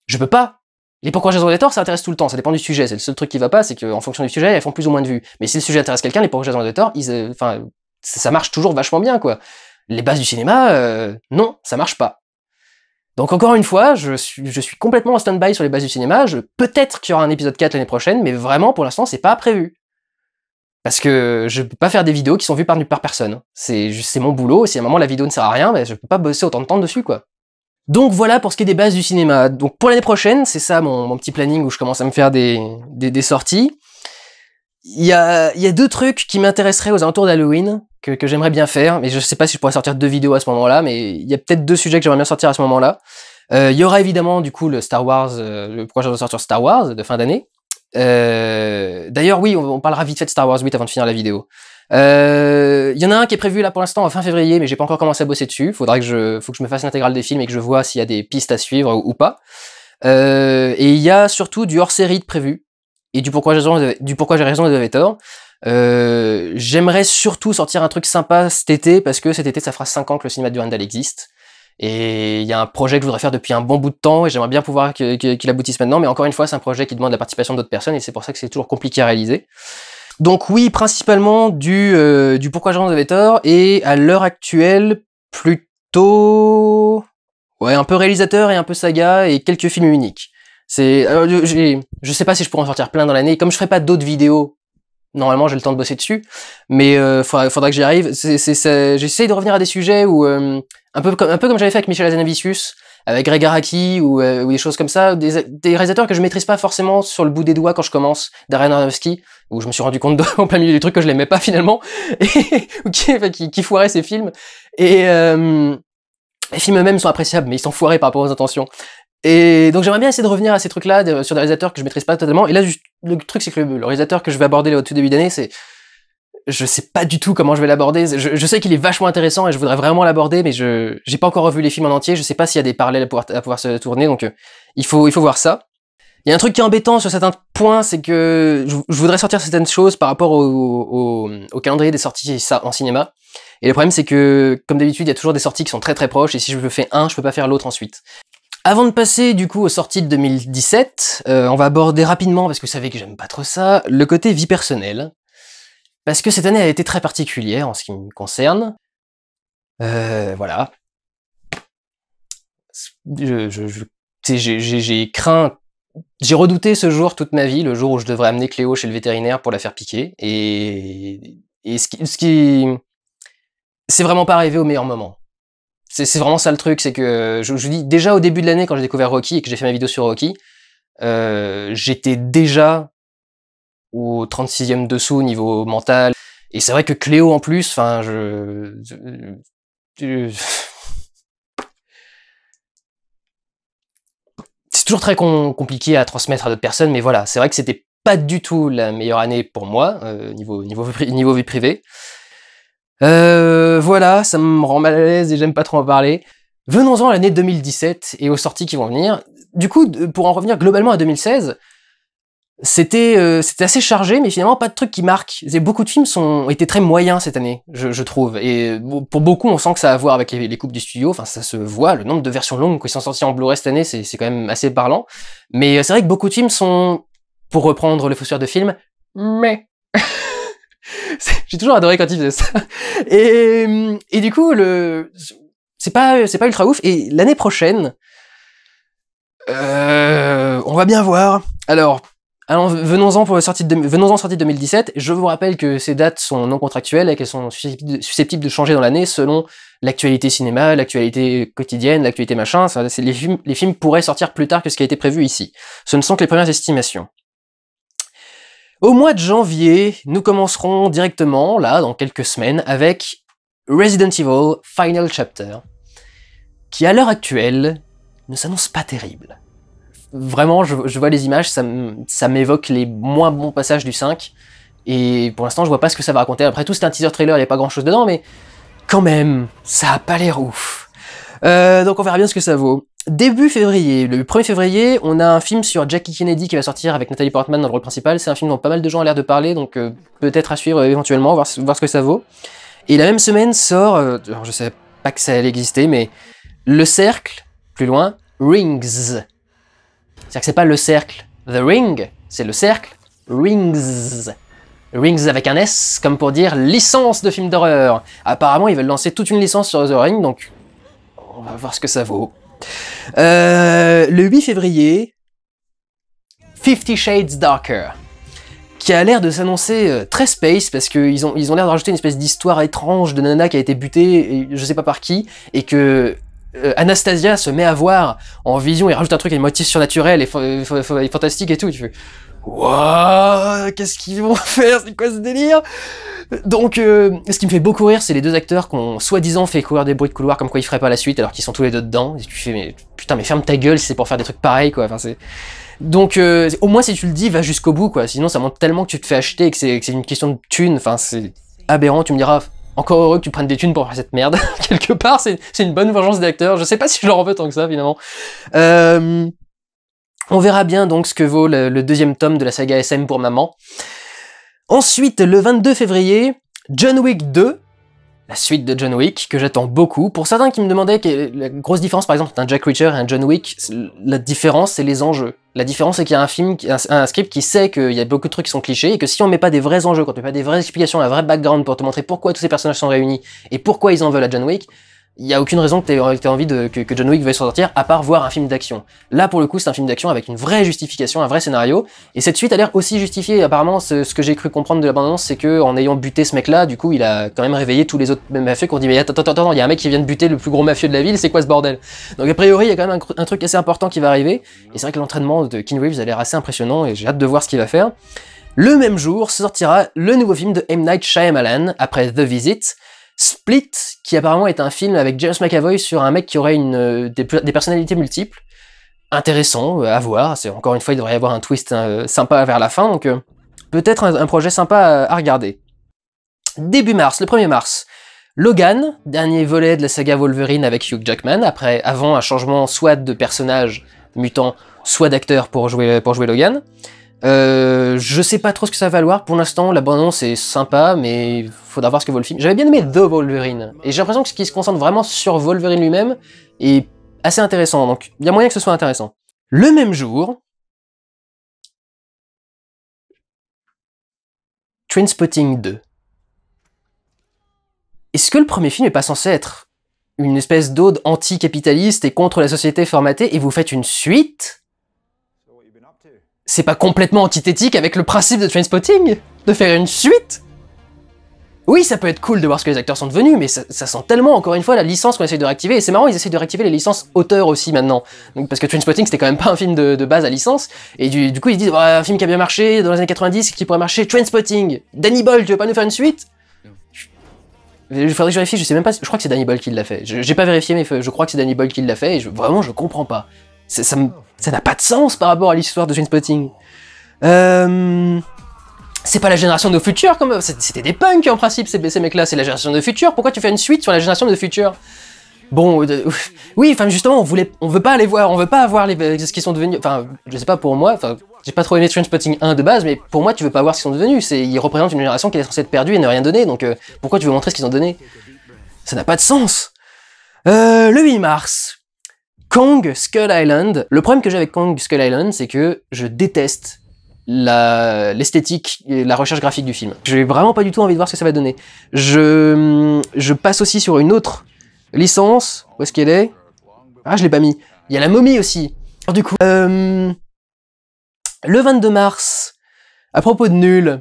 Je peux pas. Les Pourquoi Jason Auditeurs, ça intéresse tout le temps, ça dépend du sujet. C'est le seul truc qui va pas, c'est qu'en fonction du sujet, elles font plus ou moins de vues. Mais si le sujet intéresse quelqu'un, les Pourquoi Jason Auditeurs, ça marche toujours vachement bien, quoi. Les bases du cinéma, non, ça marche pas. Donc encore une fois, je suis complètement en stand-by sur les bases du cinéma, peut-être qu'il y aura un épisode 4 l'année prochaine, mais vraiment, pour l'instant, c'est pas prévu. Parce que je peux pas faire des vidéos qui sont vues par personne. C'est mon boulot, si à un moment la vidéo ne sert à rien, ben, je peux pas bosser autant de temps dessus, quoi. Donc voilà pour ce qui est des bases du cinéma. Donc pour l'année prochaine, c'est ça mon petit planning où je commence à me faire des sorties. Il y a 2 trucs qui m'intéresseraient aux alentours d'Halloween, que j'aimerais bien faire, mais je sais pas si je pourrais sortir 2 vidéos à ce moment-là, mais il y a peut-être 2 sujets que j'aimerais bien sortir à ce moment-là. Il y aura évidemment du coup le Star Wars, le projet de sortir Star Wars de fin d'année. D'ailleurs oui, on parlera vite fait de Star Wars 8 avant de finir la vidéo. Il y en a un qui est prévu là pour l'instant en fin février, mais j'ai pas encore commencé à bosser dessus. Faut que je me fasse l'intégrale des films et que je vois s'il y a des pistes à suivre ou pas. Et il y a surtout du hors-série de prévu. Et du pourquoi j'ai raison et tort. J'aimerais surtout sortir un truc sympa cet été, parce que cet été ça fera 5 ans que le cinéma de Durandal existe. Et il y a un projet que je voudrais faire depuis un bon bout de temps, et j'aimerais bien pouvoir qu'il aboutisse maintenant, mais encore une fois c'est un projet qui demande la participation d'autres personnes, et c'est pour ça que c'est toujours compliqué à réaliser. Donc oui, principalement du pourquoi j'ai raison et tort, et à l'heure actuelle, plutôt... ouais, un peu réalisateur et un peu saga, et quelques films uniques. Je sais pas si je pourrais en sortir plein dans l'année, comme je ferai pas d'autres vidéos, normalement j'ai le temps de bosser dessus, mais faudra que j'y arrive. J'essaye de revenir à des sujets où, un peu comme j'avais fait avec Michel Hazanavicius, avec Greg Araki, ou des choses comme ça, des réalisateurs que je maîtrise pas forcément sur le bout des doigts quand je commenme, Darren Aronofsky, où je me suis rendu compte en plein milieu du truc que je l'aimais pas finalement, et qui foirait ses films, et les films eux-mêmes sont appréciables, mais ils sont foirés par rapport aux intentions. Et donc j'aimerais bien essayer de revenir à ces trucs-là, sur des réalisateurs que je maîtrise pas totalement. Et là, le truc, c'est que le réalisateur que je vais aborder au tout début d'année, je sais pas du tout comment je vais l'aborder. Je sais qu'il est vachement intéressant et je voudrais vraiment l'aborder, mais j'ai pas encore revu les films en entier. Je sais pas s'il y a des parallèles à pouvoir se tourner, donc il faut voir ça. Il y a un truc qui est embêtant sur certains points, c'est que je voudrais sortir certaines choses par rapport au calendrier des sorties en cinéma. Et le problème, c'est que, comme d'habitude, il y a toujours des sorties qui sont très très proches, et si je fais un, je peux pas faire l'autre ensuite. Avant de passer du coup aux sorties de 2017, on va aborder rapidement, parce que vous savez que j'aime pas trop ça, le côté vie personnelle. Parce que cette année a été très particulière en ce qui me concerne. Voilà. J'ai craint, j'ai redouté ce jour toute ma vie, le jour où je devrais amener Cléo chez le vétérinaire pour la faire piquer. Et ce qui c'est vraiment pas arrivé au meilleur moment. C'est vraiment ça le truc, c'est que je vous dis, déjà au début de l'année quand j'ai découvert Rocky et que j'ai fait ma vidéo sur Rocky, j'étais déjà au 36e dessous niveau mental, et c'est vrai que Cléo en plus, enfin c'est toujours très compliqué à transmettre à d'autres personnes, mais voilà, c'est vrai que c'était pas du tout la meilleure année pour moi, niveau vie privée. Voilà, ça me rend mal à l'aise et j'aime pas trop en parler. Venons-en à l'année 2017 et aux sorties qui vont venir. Du coup, pour en revenir globalement à 2016, c'était assez chargé, mais finalement pas de trucs qui marquent. Beaucoup de films ont été très moyens cette année, je trouve. Et pour beaucoup, on sent que ça a à voir avec les coupes du studio. Enfin, ça se voit. Le nombre de versions longues qui sont sorties en Blu-ray cette année, c'est quand même assez parlant. Mais c'est vrai que beaucoup de films sont, pour reprendre le fossoyeur de film, mais j'ai toujours adoré quand il faisait ça. Et du coup, c'est pas ultra ouf. Et l'année prochaine, on va bien voir. Alors, venons-en sortie de 2017. Je vous rappelle que ces dates sont non contractuelles et qu'elles sont susceptibles de changer dans l'année selon l'actualité cinéma, l'actualité quotidienne, l'actualité machin. Les films pourraient sortir plus tard que ce qui a été prévu ici. Ce ne sont que les premières estimations. Au mois de janvier, nous commencerons directement, là, dans quelques semaines, avec Resident Evil Final Chapter, qui à l'heure actuelle ne s'annonce pas terrible. Vraiment, je vois les images, ça m'évoque les moins bons passages du 5, et pour l'instant je vois pas ce que ça va raconter. Après tout, c'est un teaser trailer, il n'y a pas grand chose dedans, mais quand même, ça a pas l'air ouf. Donc on verra bien ce que ça vaut. Début février, le 1er février, on a un film sur Jackie Kennedy qui va sortir avec Nathalie Portman dans le rôle principal. C'est un film dont pas mal de gens ont l'air de parler, donc peut-être à suivre éventuellement, voir ce que ça vaut. Et la même semaine sort, alors je savais pas que ça allait exister, mais Le Cercle, plus loin, Rings. C'est-à-dire que c'est pas Le Cercle, The Ring, c'est Le Cercle, Rings. Rings avec un S, comme pour dire licence de film d'horreur. Apparemment, ils veulent lancer toute une licence sur The Ring, donc on va voir ce que ça vaut. Le 8 février, 50 Shades Darker, qui a l'air de s'annoncer très space, parce qu'ils ont l'air de rajouter une espèce d'histoire étrange de nana qui a été butée, et je sais pas par qui, et que Anastasia se met à voir en vision et rajoute un truc avec motif surnaturel et fantastique et tout. Tu fais, waouh, qu'est-ce qu'ils vont faire? C'est quoi ce délire? Donc, ce qui me fait beaucoup rire, c'est les deux acteurs qui ont soi-disant fait courir des bruits de couloir comme quoi ils feraient pas la suite alors qu'ils sont tous les deux dedans. Et tu fais, mais putain, mais ferme ta gueule si c'est pour faire des trucs pareils, quoi. Enfin, c'est... Donc, au moins, si tu le dis, va jusqu'au bout, quoi. Sinon, ça montre tellement que tu te fais acheter et que c'est une question de thunes. Enfin, c'est aberrant. Tu me diras, encore heureux que tu prennes des thunes pour faire cette merde. Quelque part, c'est une bonne vengeance des acteurs. Je sais pas si je leur en veux tant que ça, finalement. On verra bien, donc, ce que vaut le deuxième tome de la saga SM pour maman. Ensuite, le 22 février, John Wick 2, la suite de John Wick, que j'attends beaucoup. Pour certains qui me demandaient la grosse différence, par exemple, entre un Jack Reacher et un John Wick, la différence, c'est les enjeux. La différence, c'est qu'il y a un film, un script qui sait qu'il y a beaucoup de trucs qui sont clichés, et que si on met pas des vrais enjeux, quand on met pas des vraies explications, un vrai background pour te montrer pourquoi tous ces personnages sont réunis, et pourquoi ils en veulent à John Wick, il y a aucune raison que t'aies envie que John Wick veuille s'en sortir, à part voir un film d'action. Là, pour le coup, c'est un film d'action avec une vraie justification, un vrai scénario, et cette suite a l'air aussi justifiée. Apparemment, ce que j'ai cru comprendre de la bande-annonce, c'est que en ayant buté ce mec-là, du coup, il a quand même réveillé tous les autres mafieux qui ont dit, mais attends, il y a un mec qui vient de buter le plus gros mafieux de la ville, c'est quoi ce bordel? Donc a priori, il y a quand même un truc assez important qui va arriver, et c'est vrai que l'entraînement de Keanu Reeves a l'air assez impressionnant, et j'ai hâte de voir ce qu'il va faire. Le même jour, sortira le nouveau film de M. Night Shyamalan, après The Visit, Split, qui apparemment est un film avec James McAvoy sur un mec qui aurait des personnalités multiples. Intéressant, à voir. Encore une fois, il devrait y avoir un twist sympa vers la fin, donc peut-être un projet sympa à regarder. Début mars, le 1er mars, Logan, dernier volet de la saga Wolverine avec Hugh Jackman, avant un changement soit de personnage mutant, soit d'acteur pour jouer Logan. Je sais pas trop ce que ça va valoir, pour l'instant la bande-annonce est sympa, mais faudra voir ce que vaut le film. J'avais bien aimé The Wolverine, et j'ai l'impression que ce qui se concentre vraiment sur Wolverine lui-même est assez intéressant, donc il y a moyen que ce soit intéressant. Le même jour, Trainspotting 2. Est-ce que le premier film est pas censé être une espèce d'ode anticapitaliste et contre la société formatée, et vous faites une suite? C'est pas complètement antithétique avec le principe de Trainspotting? De faire une suite? Oui, ça peut être cool de voir ce que les acteurs sont devenus, mais ça sent tellement, encore une fois, la licence qu'on essaie de réactiver, et c'est marrant, ils essaient de réactiver les licences auteurs aussi maintenant. Donc, parce que Trainspotting, c'était quand même pas un film de base à licence, et du coup, ils disent, oh, un film qui a bien marché dans les années 90, qui pourrait marcher, Trainspotting! Danny Boyle, tu veux pas nous faire une suite? Il faudrait que je vérifie, je sais même pas, je crois que c'est Danny Boyle qui l'a fait. J'ai pas vérifié, mais je crois que c'est Danny Boyle qui l'a fait, et vraiment, je comprends pas. Ça n'a pas de sens par rapport à l'histoire de Trainspotting. C'est pas la génération de nos futurs, comme c'était des punks en principe, ces mecs-là, c'est la génération de nos futurs. Pourquoi tu fais une suite sur la génération de nos futurs? Bon, oui, enfin justement, on veut pas aller voir, on veut pas voir ce qu'ils sont devenus. Enfin, je sais pas pour moi, enfin, j'ai pas trop aimé Trainspotting 1 de base, mais pour moi, tu veux pas voir ce qu'ils sont devenus. Ils représentent une génération qui est censée être perdue et ne rien donner, donc pourquoi tu veux montrer ce qu'ils ont donné? Ça n'a pas de sens. Le 8 mars. Kong Skull Island. Le problème que j'ai avec Kong Skull Island, c'est que je déteste l'esthétique et la recherche graphique du film. J'ai vraiment pas du tout envie de voir ce que ça va donner. Je passe aussi sur une autre licence. Où est-ce qu'elle est? Ah, je l'ai pas mis. Il y a la momie aussi. Alors, du coup, le 22 mars, à propos de nul,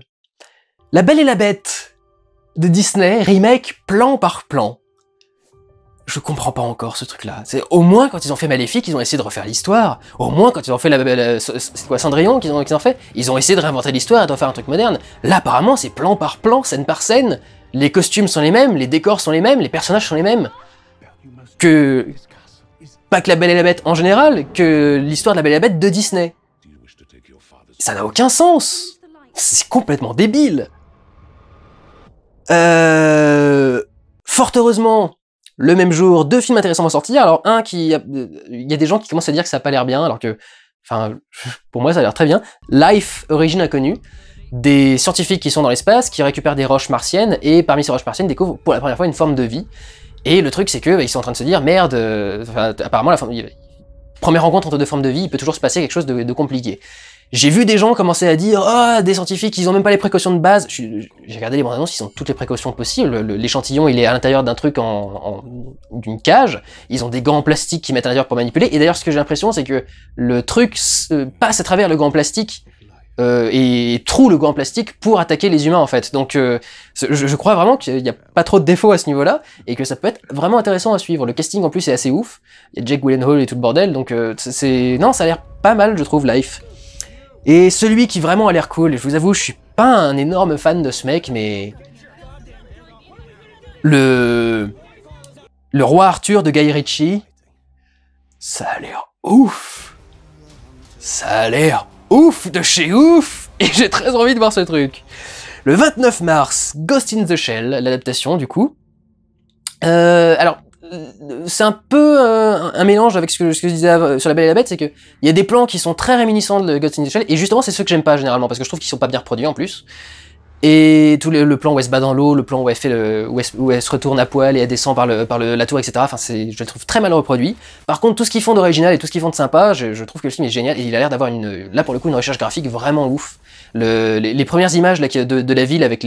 La Belle et la Bête de Disney, remake plan par plan. Je comprends pas encore ce truc-là. C'est au moins quand ils ont fait Maléfique, ils ont essayé de refaire l'histoire. Au moins quand ils ont fait c'est quoi, Cendrillon qu'ils ont fait, ils ont essayé de réinventer l'histoire et de faire un truc moderne. Là apparemment c'est plan par plan, scène par scène. Les costumes sont les mêmes, les décors sont les mêmes, les personnages sont les mêmes. Pas que La Belle et la Bête en général, que l'histoire de La Belle et la Bête de Disney. Ça n'a aucun sens. C'est complètement débile. Fort heureusement, le même jour, 2 films intéressants vont sortir. Alors il y a des gens qui commencent à dire que ça a pas l'air bien, alors que, enfin, pour moi ça a l'air très bien. Life, origine inconnue, des scientifiques qui sont dans l'espace, qui récupèrent des roches martiennes, et parmi ces roches martiennes découvrent pour la première fois une forme de vie. Et le truc c'est que ils sont en train de se dire, merde, apparemment première rencontre entre 2 formes de vie, il peut toujours se passer quelque chose de compliqué. J'ai vu des gens commencer à dire « Ah, des scientifiques, ils ont même pas les précautions de base ». J'ai regardé les bandes annonces, ils ont toutes les précautions possibles. L'échantillon, il est à l'intérieur d'un truc d'une cage. Ils ont des gants en plastique qu'ils mettent à l'intérieur pour manipuler. Et d'ailleurs, ce que j'ai l'impression, c'est que le truc passe à travers le gant en plastique et troue le gant en plastique pour attaquer les humains en fait. Donc je crois vraiment qu'il n'y a pas trop de défauts à ce niveau-là et que ça peut être vraiment intéressant à suivre. Le casting en plus est assez ouf. Il y a Jake Gyllenhaal et tout le bordel, donc non, ça a l'air pas mal, je trouve, Life. Et celui qui vraiment a l'air cool, je vous avoue, je suis pas un énorme fan de ce mec, mais le roi Arthur de Guy Ritchie, ça a l'air ouf. Ça a l'air ouf de chez ouf, et j'ai très envie de voir ce truc. Le 29 mars, Ghost in the Shell, l'adaptation du coup. Alors, c'est un peu un mélange avec ce que je disais sur La Belle et la Bête, c'est que il y a des plans qui sont très réminiscents de Ghost in the Shell, et justement c'est ceux que j'aime pas généralement, parce que je trouve qu'ils sont pas bien reproduits en plus. Et tout le plan où elle se bat dans l'eau, le plan où elle fait où elle se retourne à poil et elle descend par la tour, etc. Enfin, je le trouve très mal reproduit. Par contre, tout ce qu'ils font d'original et tout ce qu'ils font de sympa, je trouve que le film est génial et il a l'air d'avoir là pour le coup une recherche graphique vraiment ouf. Les premières images là, de la ville avec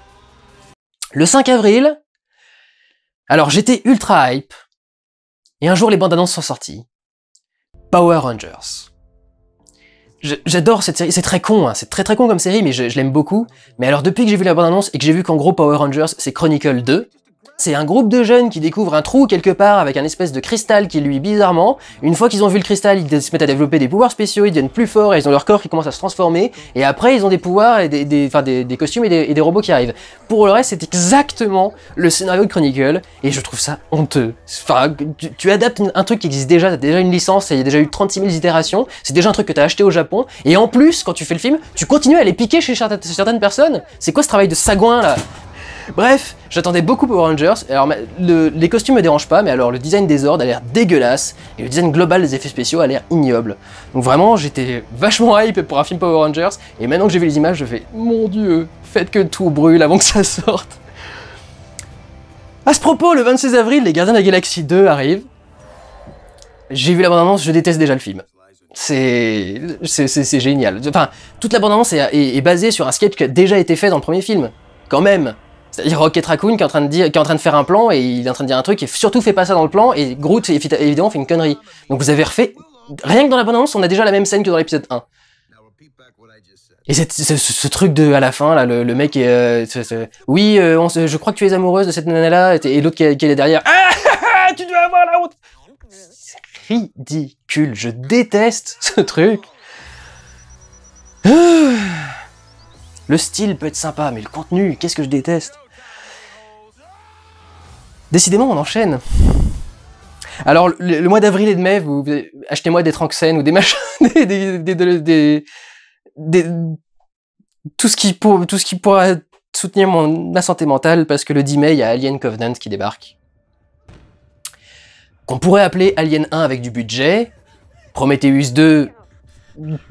le 5 avril. Alors j'étais ultra hype et un jour les bandes annonces sont sorties. Power Rangers. J'adore cette série, c'est très con, hein. C'est très con comme série, mais je l'aime beaucoup. Mais alors depuis que j'ai vu la bande-annonce et que j'ai vu qu'en gros Power Rangers c'est Chronicle 2, c'est un groupe de jeunes qui découvrent un trou quelque part avec un espèce de cristal qui lui bizarrement, une fois qu'ils ont vu le cristal, ils se mettent à développer des pouvoirs spéciaux, ils deviennent plus forts et ils ont leur corps qui commence à se transformer, et après ils ont des pouvoirs et des costumes et des robots qui arrivent. Pour le reste, c'est exactement le scénario de Chronicle, et je trouve ça honteux. Enfin, tu adaptes un truc qui existe déjà, t'as déjà une licence, il y a déjà eu 36 000 itérations, c'est déjà un truc que t'as acheté au Japon, et en plus, quand tu fais le film, tu continues à les piquer chez certaines personnes. C'est quoi ce travail de sagouin là? Bref, j'attendais beaucoup Power Rangers, alors les costumes me dérangent pas, mais alors le design des ordres a l'air dégueulasse, et le design global des effets spéciaux a l'air ignoble. Donc vraiment, j'étais vachement hype pour un film Power Rangers, et maintenant que j'ai vu les images, je fais « Mon Dieu, faites que tout brûle avant que ça sorte !» À ce propos, le 26 avril, les Gardiens de la Galaxie 2 arrivent. J'ai vu la bande-annonce, je déteste déjà le film. C'est génial. Enfin, toute la bande-annonce est basée sur un sketch qui a déjà été fait dans le premier film. Quand même. C'est-à-dire Rocket Raccoon qui est en train de faire un plan et il est en train de dire un truc et surtout fait pas ça dans le plan et Groot évidemment fait une connerie. Donc vous avez refait, rien que dans la bande-annonce, on a déjà la même scène que dans l'épisode 1. Et ce truc de à la fin là, le mec est oui, je crois que tu es amoureuse de cette nana-là et l'autre qui est derrière. Ah, tu dois avoir la honte. C'est ridicule, je déteste ce truc. Le style peut être sympa, mais le contenu, qu'est-ce que je déteste. Décidément, on enchaîne. Alors, le mois d'avril et de mai, vous achetez-moi des Tranxène ou des machins, tout ce qui pourra soutenir ma santé mentale, parce que le 10 mai, il y a Alien Covenant qui débarque. Qu'on pourrait appeler Alien 1 avec du budget, Prometheus 2,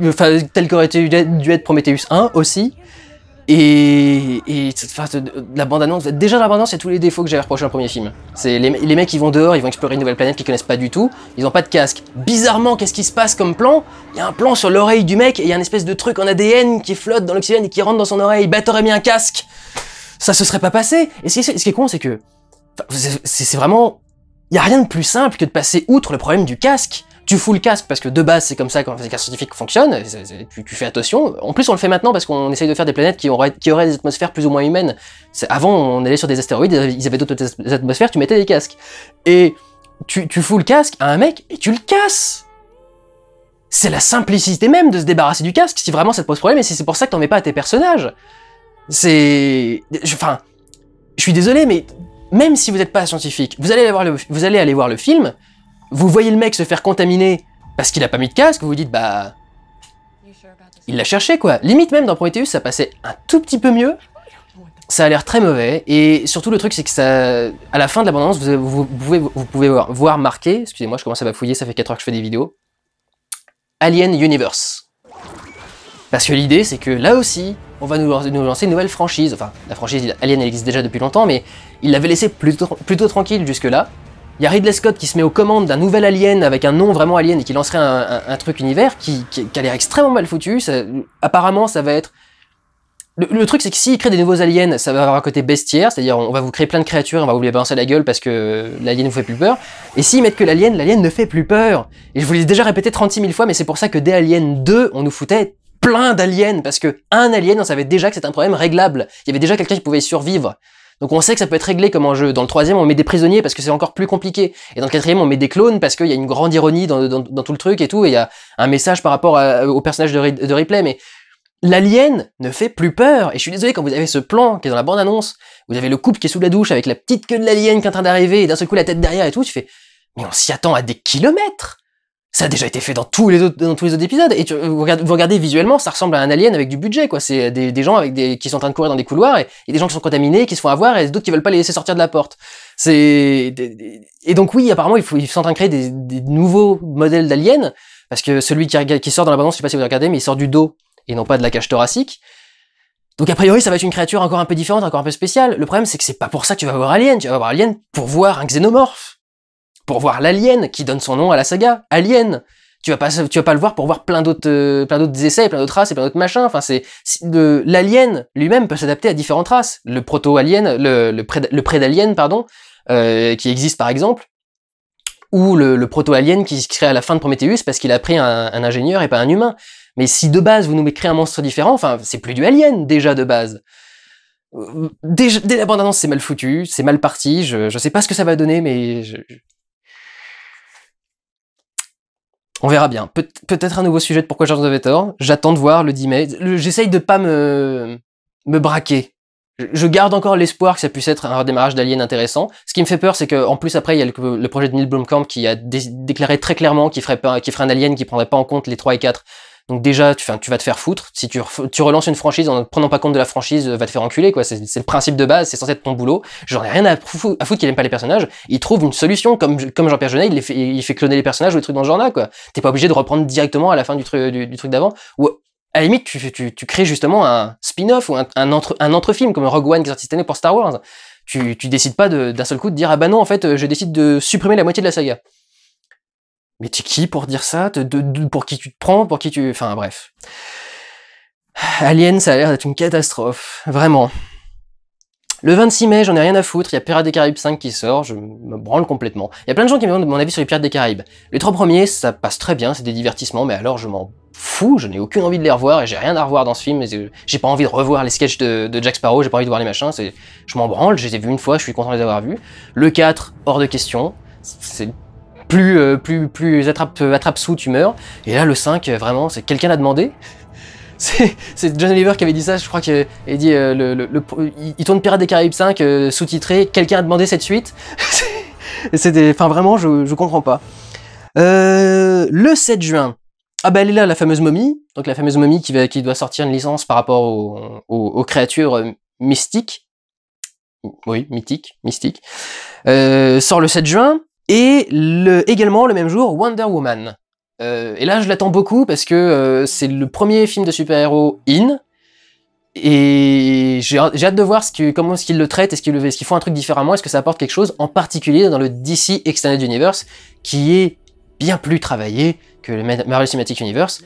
enfin, tel qu'aurait dû être Prometheus 1 aussi. Et la bande-annonce, déjà la bande-annonce, c'est tous les défauts que j'avais reproché dans le premier film. C'est les mecs qui vont dehors, ils vont explorer une nouvelle planète qu'ils connaissent pas du tout, ils ont pas de casque. Bizarrement, qu'est-ce qui se passe comme plan? Il y a un plan sur l'oreille du mec et il y a une espèce de truc en ADN qui flotte dans l'oxygène et qui rentre dans son oreille. Bah t'aurais mis un casque, ça se serait pas passé. Et ce qui est con, c'est que c'est vraiment, il y a rien de plus simple que de passer outre le problème du casque. Tu fous le casque parce que de base c'est comme ça quand les casques scientifiques fonctionnent, tu fais attention. En plus on le fait maintenant parce qu'on essaye de faire des planètes qui auraient des atmosphères plus ou moins humaines. Avant on allait sur des astéroïdes, ils avaient d'autres atmosphères, tu mettais des casques. Et tu fous le casque à un mec et tu le casses. C'est la simplicité même de se débarrasser du casque si vraiment ça te pose problème et si c'est pour ça que t'en mets pas à tes personnages. Je suis désolé mais même si vous n'êtes pas scientifique, vous allez aller voir le film. Vous voyez le mec se faire contaminer parce qu'il a pas mis de casque, vous vous dites bah... Il l'a cherché quoi. Limite même dans Prometheus ça passait un tout petit peu mieux. Ça a l'air très mauvais. Et surtout le truc c'est que ça... À la fin de la bande-annonce vous pouvez voir marqué, excusez-moi je commence à bafouiller, ça fait 4 heures que je fais des vidéos. Alien Universe. Parce que l'idée c'est que là aussi, on va nous lancer une nouvelle franchise. Enfin, la franchise Alien elle existe déjà depuis longtemps mais il l'avait laissé plutôt tranquille jusque là. Il y a Ridley Scott qui se met aux commandes d'un nouvel Alien avec un nom vraiment Alien et qui lancerait un truc univers qui a l'air extrêmement mal foutu. Apparemment, ça va être... Le truc, c'est que s'il crée des nouveaux aliens, ça va avoir un côté bestiaire, c'est-à-dire on va vous créer plein de créatures, on va vous les balancer à la gueule parce que l'alien vous fait plus peur. Et s'ils mettent que l'alien ne fait plus peur. Et je vous l'ai déjà répété 36 000 fois, mais c'est pour ça que dès Alien 2, on nous foutait plein d'aliens, parce que un alien, on savait déjà que c'était un problème réglable. Il y avait déjà quelqu'un qui pouvait y survivre. Donc on sait que ça peut être réglé comme enjeu. Dans le troisième, on met des prisonniers parce que c'est encore plus compliqué. Et dans le quatrième, on met des clones parce qu'il y a une grande ironie dans tout le truc et tout. Et il y a un message par rapport au personnage de Ripley. Mais l'alien ne fait plus peur. Et je suis désolé, quand vous avez ce plan qui est dans la bande-annonce, vous avez le couple qui est sous la douche avec la petite queue de l'alien qui est en train d'arriver et d'un seul coup la tête derrière et tout, tu fais, mais on s'y attend à des kilomètres. Ça a déjà été fait dans tous les autres épisodes. Et vous regardez visuellement, ça ressemble à un alien avec du budget, quoi. C'est des gens qui sont en train de courir dans des couloirs et des gens qui sont contaminés, qui se font avoir et d'autres qui veulent pas les laisser sortir de la porte. Et donc oui, apparemment, ils sont en train de créer des nouveaux modèles d'aliens parce que celui qui sort dans la bande-annonce, je sais pas si vous regardez, mais il sort du dos et non pas de la cage thoracique. Donc a priori, ça va être une créature encore un peu différente, encore un peu spéciale. Le problème, c'est que c'est pas pour ça que tu vas voir Alien. Tu vas voir Alien pour voir un xénomorphe. Pour voir l'alien qui donne son nom à la saga, Alien. Tu vas pas le voir pour voir plein d'autres essais, plein d'autres races et plein d'autres machins. Enfin, l'alien lui-même peut s'adapter à différentes races. Le proto-alien, le prédalien, pardon, qui existe par exemple, ou le proto-alien qui se crée à la fin de Prometheus parce qu'il a pris un ingénieur et pas un humain. Mais si de base vous nous créez un monstre différent, enfin, c'est plus du alien déjà de base. Dès la bande-annonce, c'est mal foutu, c'est mal parti. Je sais pas ce que ça va donner, mais on verra bien. Peut-être un nouveau sujet de Pourquoi George avait tort. J'attends de voir le 10 mai. J'essaye de pas me braquer. Je garde encore l'espoir que ça puisse être un redémarrage d'Alien intéressant. Ce qui me fait peur, c'est qu'en plus après, il y a le projet de Neil Blomkamp qui a déclaré très clairement qu'il ferait un Alien qui prendrait pas en compte les 3 et 4. Donc déjà, tu vas te faire foutre. Si tu relances une franchise en ne prenant pas compte de la franchise, va te faire enculer, quoi. C'est le principe de base, c'est censé être ton boulot. J'en ai rien à foutre qu'il aime pas les personnages. Il trouve une solution, comme Jean-Pierre Jeunet, il fait cloner les personnages ou des trucs dans ce genre-là, quoi. T'es pas obligé de reprendre directement à la fin du truc d'avant. Ou, à la limite, tu crées justement un spin-off ou un entre-film, comme Rogue One qui est sorti cette année pour Star Wars. Tu décides pas d'un seul coup de dire, ah bah non, en fait, je décide de supprimer la moitié de la saga. Mais t'es qui pour dire ça? Pour qui tu te prends? Enfin, bref. Alien, ça a l'air d'être une catastrophe. Vraiment. Le 26 mai, j'en ai rien à foutre, il y a Pirates des Caraïbes 5 qui sort, je me branle complètement. Il y a plein de gens qui me demandent mon avis sur les Pirates des Caraïbes. Les 3 premiers, ça passe très bien, c'est des divertissements, mais alors je m'en fous, je n'ai aucune envie de les revoir, et j'ai rien à revoir dans ce film, j'ai pas envie de revoir les sketchs de Jack Sparrow, j'ai pas envie de voir les machins, je m'en branle, je les ai vus une fois, je suis content de les avoir vus. Le 4, hors de question, c'est plus attrape-sous, tu meurs. Et là, le 5, vraiment, c'est quelqu'un l'a demandé. C'est John Oliver qui avait dit ça, je crois qu'il dit il tourne Pirates des Caraïbes 5 sous-titré, quelqu'un a demandé cette suite. Enfin vraiment, je comprends pas. Le 7 juin, ah bah elle est là, la fameuse momie, donc la fameuse momie qui doit sortir une licence par rapport aux créatures mystiques. Oui, mystiques. Sort le 7 juin. Et également le même jour, Wonder Woman. Et là, je l'attends beaucoup parce que c'est le premier film de super-héros et j'ai hâte de voir comment est-ce qu'ils le traitent, est-ce qu'ils font un truc différemment, est-ce que ça apporte quelque chose, en particulier dans le DC Extended Universe, qui est bien plus travaillé que le Marvel Cinematic Universe.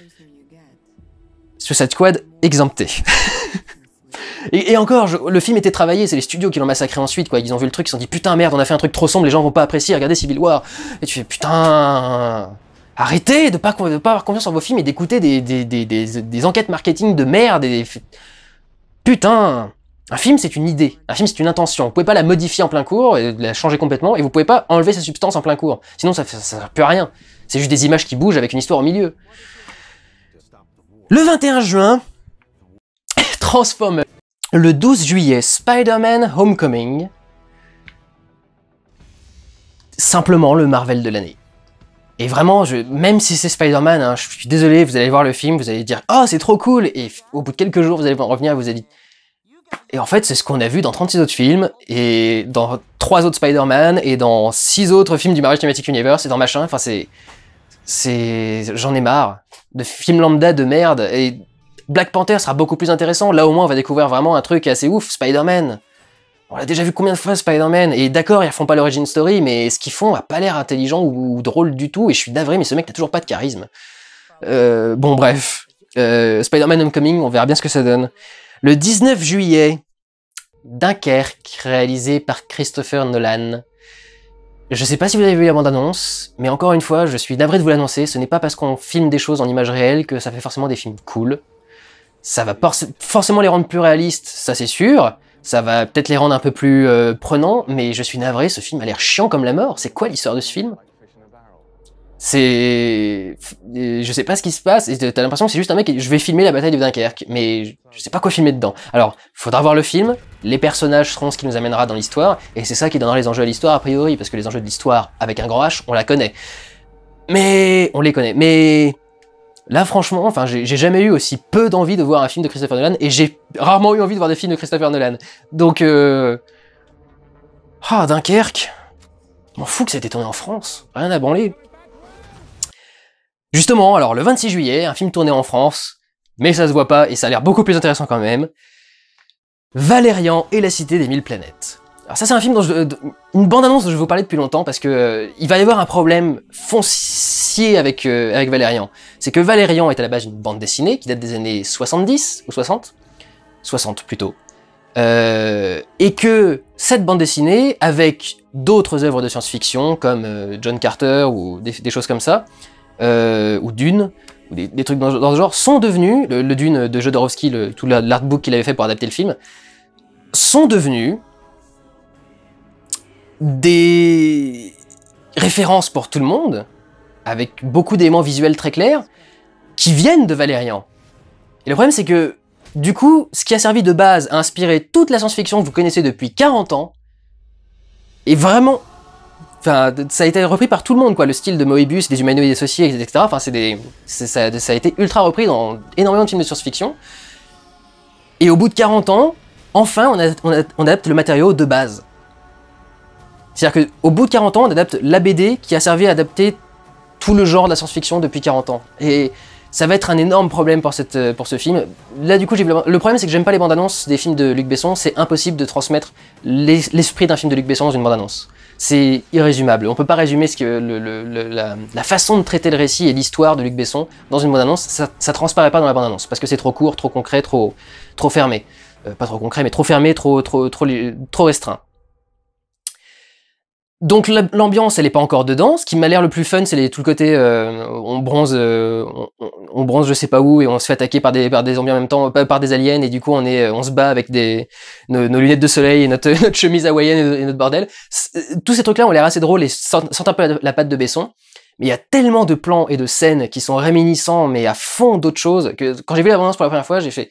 Suicide Squad exempté. Et encore, le film était travaillé, c'est les studios qui l'ont massacré ensuite, quoi. Ils ont vu le truc, ils se sont dit putain merde, on a fait un truc trop sombre, les gens vont pas apprécier, regardez Civil War. Et tu fais putain, arrêtez de pas avoir confiance en vos films et d'écouter des enquêtes marketing de merde. Putain, un film c'est une idée, un film c'est une intention. Vous pouvez pas la modifier en plein cours et la changer complètement, et vous pouvez pas enlever sa substance en plein cours. Sinon ça sert plus à rien. C'est juste des images qui bougent avec une histoire au milieu. Le 21 juin, Transformers. Le 12 juillet, Spider-Man Homecoming. Simplement le Marvel de l'année. Et vraiment, même si c'est Spider-Man, hein, je suis désolé, vous allez voir le film, vous allez dire « Oh, c'est trop cool !» Et au bout de quelques jours, vous allez revenir et vous allez dire... Et en fait, c'est ce qu'on a vu dans 36 autres films, et dans 3 autres Spider-Man, et dans 6 autres films du Marvel Cinematic Universe, et dans machin, enfin j'en ai marre. De films lambda de merde, et... Black Panther sera beaucoup plus intéressant, là au moins on va découvrir vraiment un truc assez ouf, Spider-Man. On l'a déjà vu combien de fois Spider-Man, et d'accord, ils refont pas l'origin story, mais ce qu'ils font a pas l'air intelligent ou drôle du tout, et je suis navré, mais ce mec n'a toujours pas de charisme. Bon bref, Spider-Man Homecoming, on verra bien ce que ça donne. Le 19 juillet, Dunkerque, réalisé par Christopher Nolan. Je sais pas si vous avez vu la bande-annonce, mais encore une fois, je suis navré de vous l'annoncer, ce n'est pas parce qu'on filme des choses en images réelles que ça fait forcément des films cool. Ça va forcément les rendre plus réalistes, ça c'est sûr. Ça va peut-être les rendre un peu plus prenants, mais je suis navré, ce film a l'air chiant comme la mort. C'est quoi l'histoire de ce film? Je sais pas ce qui se passe, et t'as l'impression que c'est juste un mec, je vais filmer la bataille de Dunkerque, mais je sais pas quoi filmer dedans. Alors, faudra voir le film, les personnages seront ce qui nous amènera dans l'histoire, et c'est ça qui donnera les enjeux à l'histoire a priori, parce que les enjeux de l'histoire, avec un grand H, on la connaît. On les connaît, mais... Là, franchement, enfin, j'ai jamais eu aussi peu d'envie de voir un film de Christopher Nolan, et j'ai rarement eu envie de voir des films de Christopher Nolan. Donc, Ah, Dunkerque... Je m'en fous que ça ait été tourné en France, rien à branler. Justement, alors le 26 juillet, un film tourné en France, mais ça se voit pas et ça a l'air beaucoup plus intéressant quand même. Valérian et la cité des mille planètes. Alors ça c'est un film dont une bande-annonce dont je vais vous parler depuis longtemps parce que il va y avoir un problème foncier avec Valérian. C'est que Valérian est à la base une bande dessinée qui date des années 70 ou 60 60 plutôt. Et que cette bande dessinée, avec d'autres œuvres de science-fiction comme John Carter ou des choses comme ça, ou Dune, ou des trucs dans ce genre, sont devenus, le Dune de Jodorowsky, tout l'artbook qu'il avait fait pour adapter le film, sont devenus des références pour tout le monde, avec beaucoup d'éléments visuels très clairs, qui viennent de Valérian. Et le problème c'est que, du coup, ce qui a servi de base à inspirer toute la science-fiction que vous connaissez depuis 40 ans, est vraiment... Enfin, ça a été repris par tout le monde, quoi. Le style de Moebius, des humanoïdes associés, etc. Enfin, ça a été ultra repris dans énormément de films de science-fiction. Et au bout de 40 ans, enfin, on adapte le matériau de base. C'est-à-dire qu'au bout de 40 ans, on adapte la BD qui a servi à adapter tout le genre de la science-fiction depuis 40 ans. Et ça va être un énorme problème pour ce film. Là, du coup, le problème, c'est que j'aime pas les bandes annonces des films de Luc Besson. C'est impossible de transmettre l'esprit d'un film de Luc Besson dans une bande annonce. C'est irrésumable. On peut pas résumer la façon de traiter le récit et l'histoire de Luc Besson dans une bande annonce. Ça transparaît pas dans la bande annonce parce que c'est trop court, trop concret, trop fermé. Pas trop concret, mais trop fermé, trop restreint. Donc l'ambiance, elle est pas encore dedans. Ce qui m'a l'air le plus fun, c'est tout le côté on bronze, je sais pas où et on se fait attaquer par des zombies en même temps, par des aliens et du coup on se bat avec nos lunettes de soleil et notre chemise hawaïenne et notre bordel. Tous ces trucs-là ont l'air assez drôles et sentent un peu la patte de Besson. Mais il y a tellement de plans et de scènes qui sont réminiscents, mais à fond d'autres choses, que quand j'ai vu la bande-annonce pour la première fois, j'ai fait...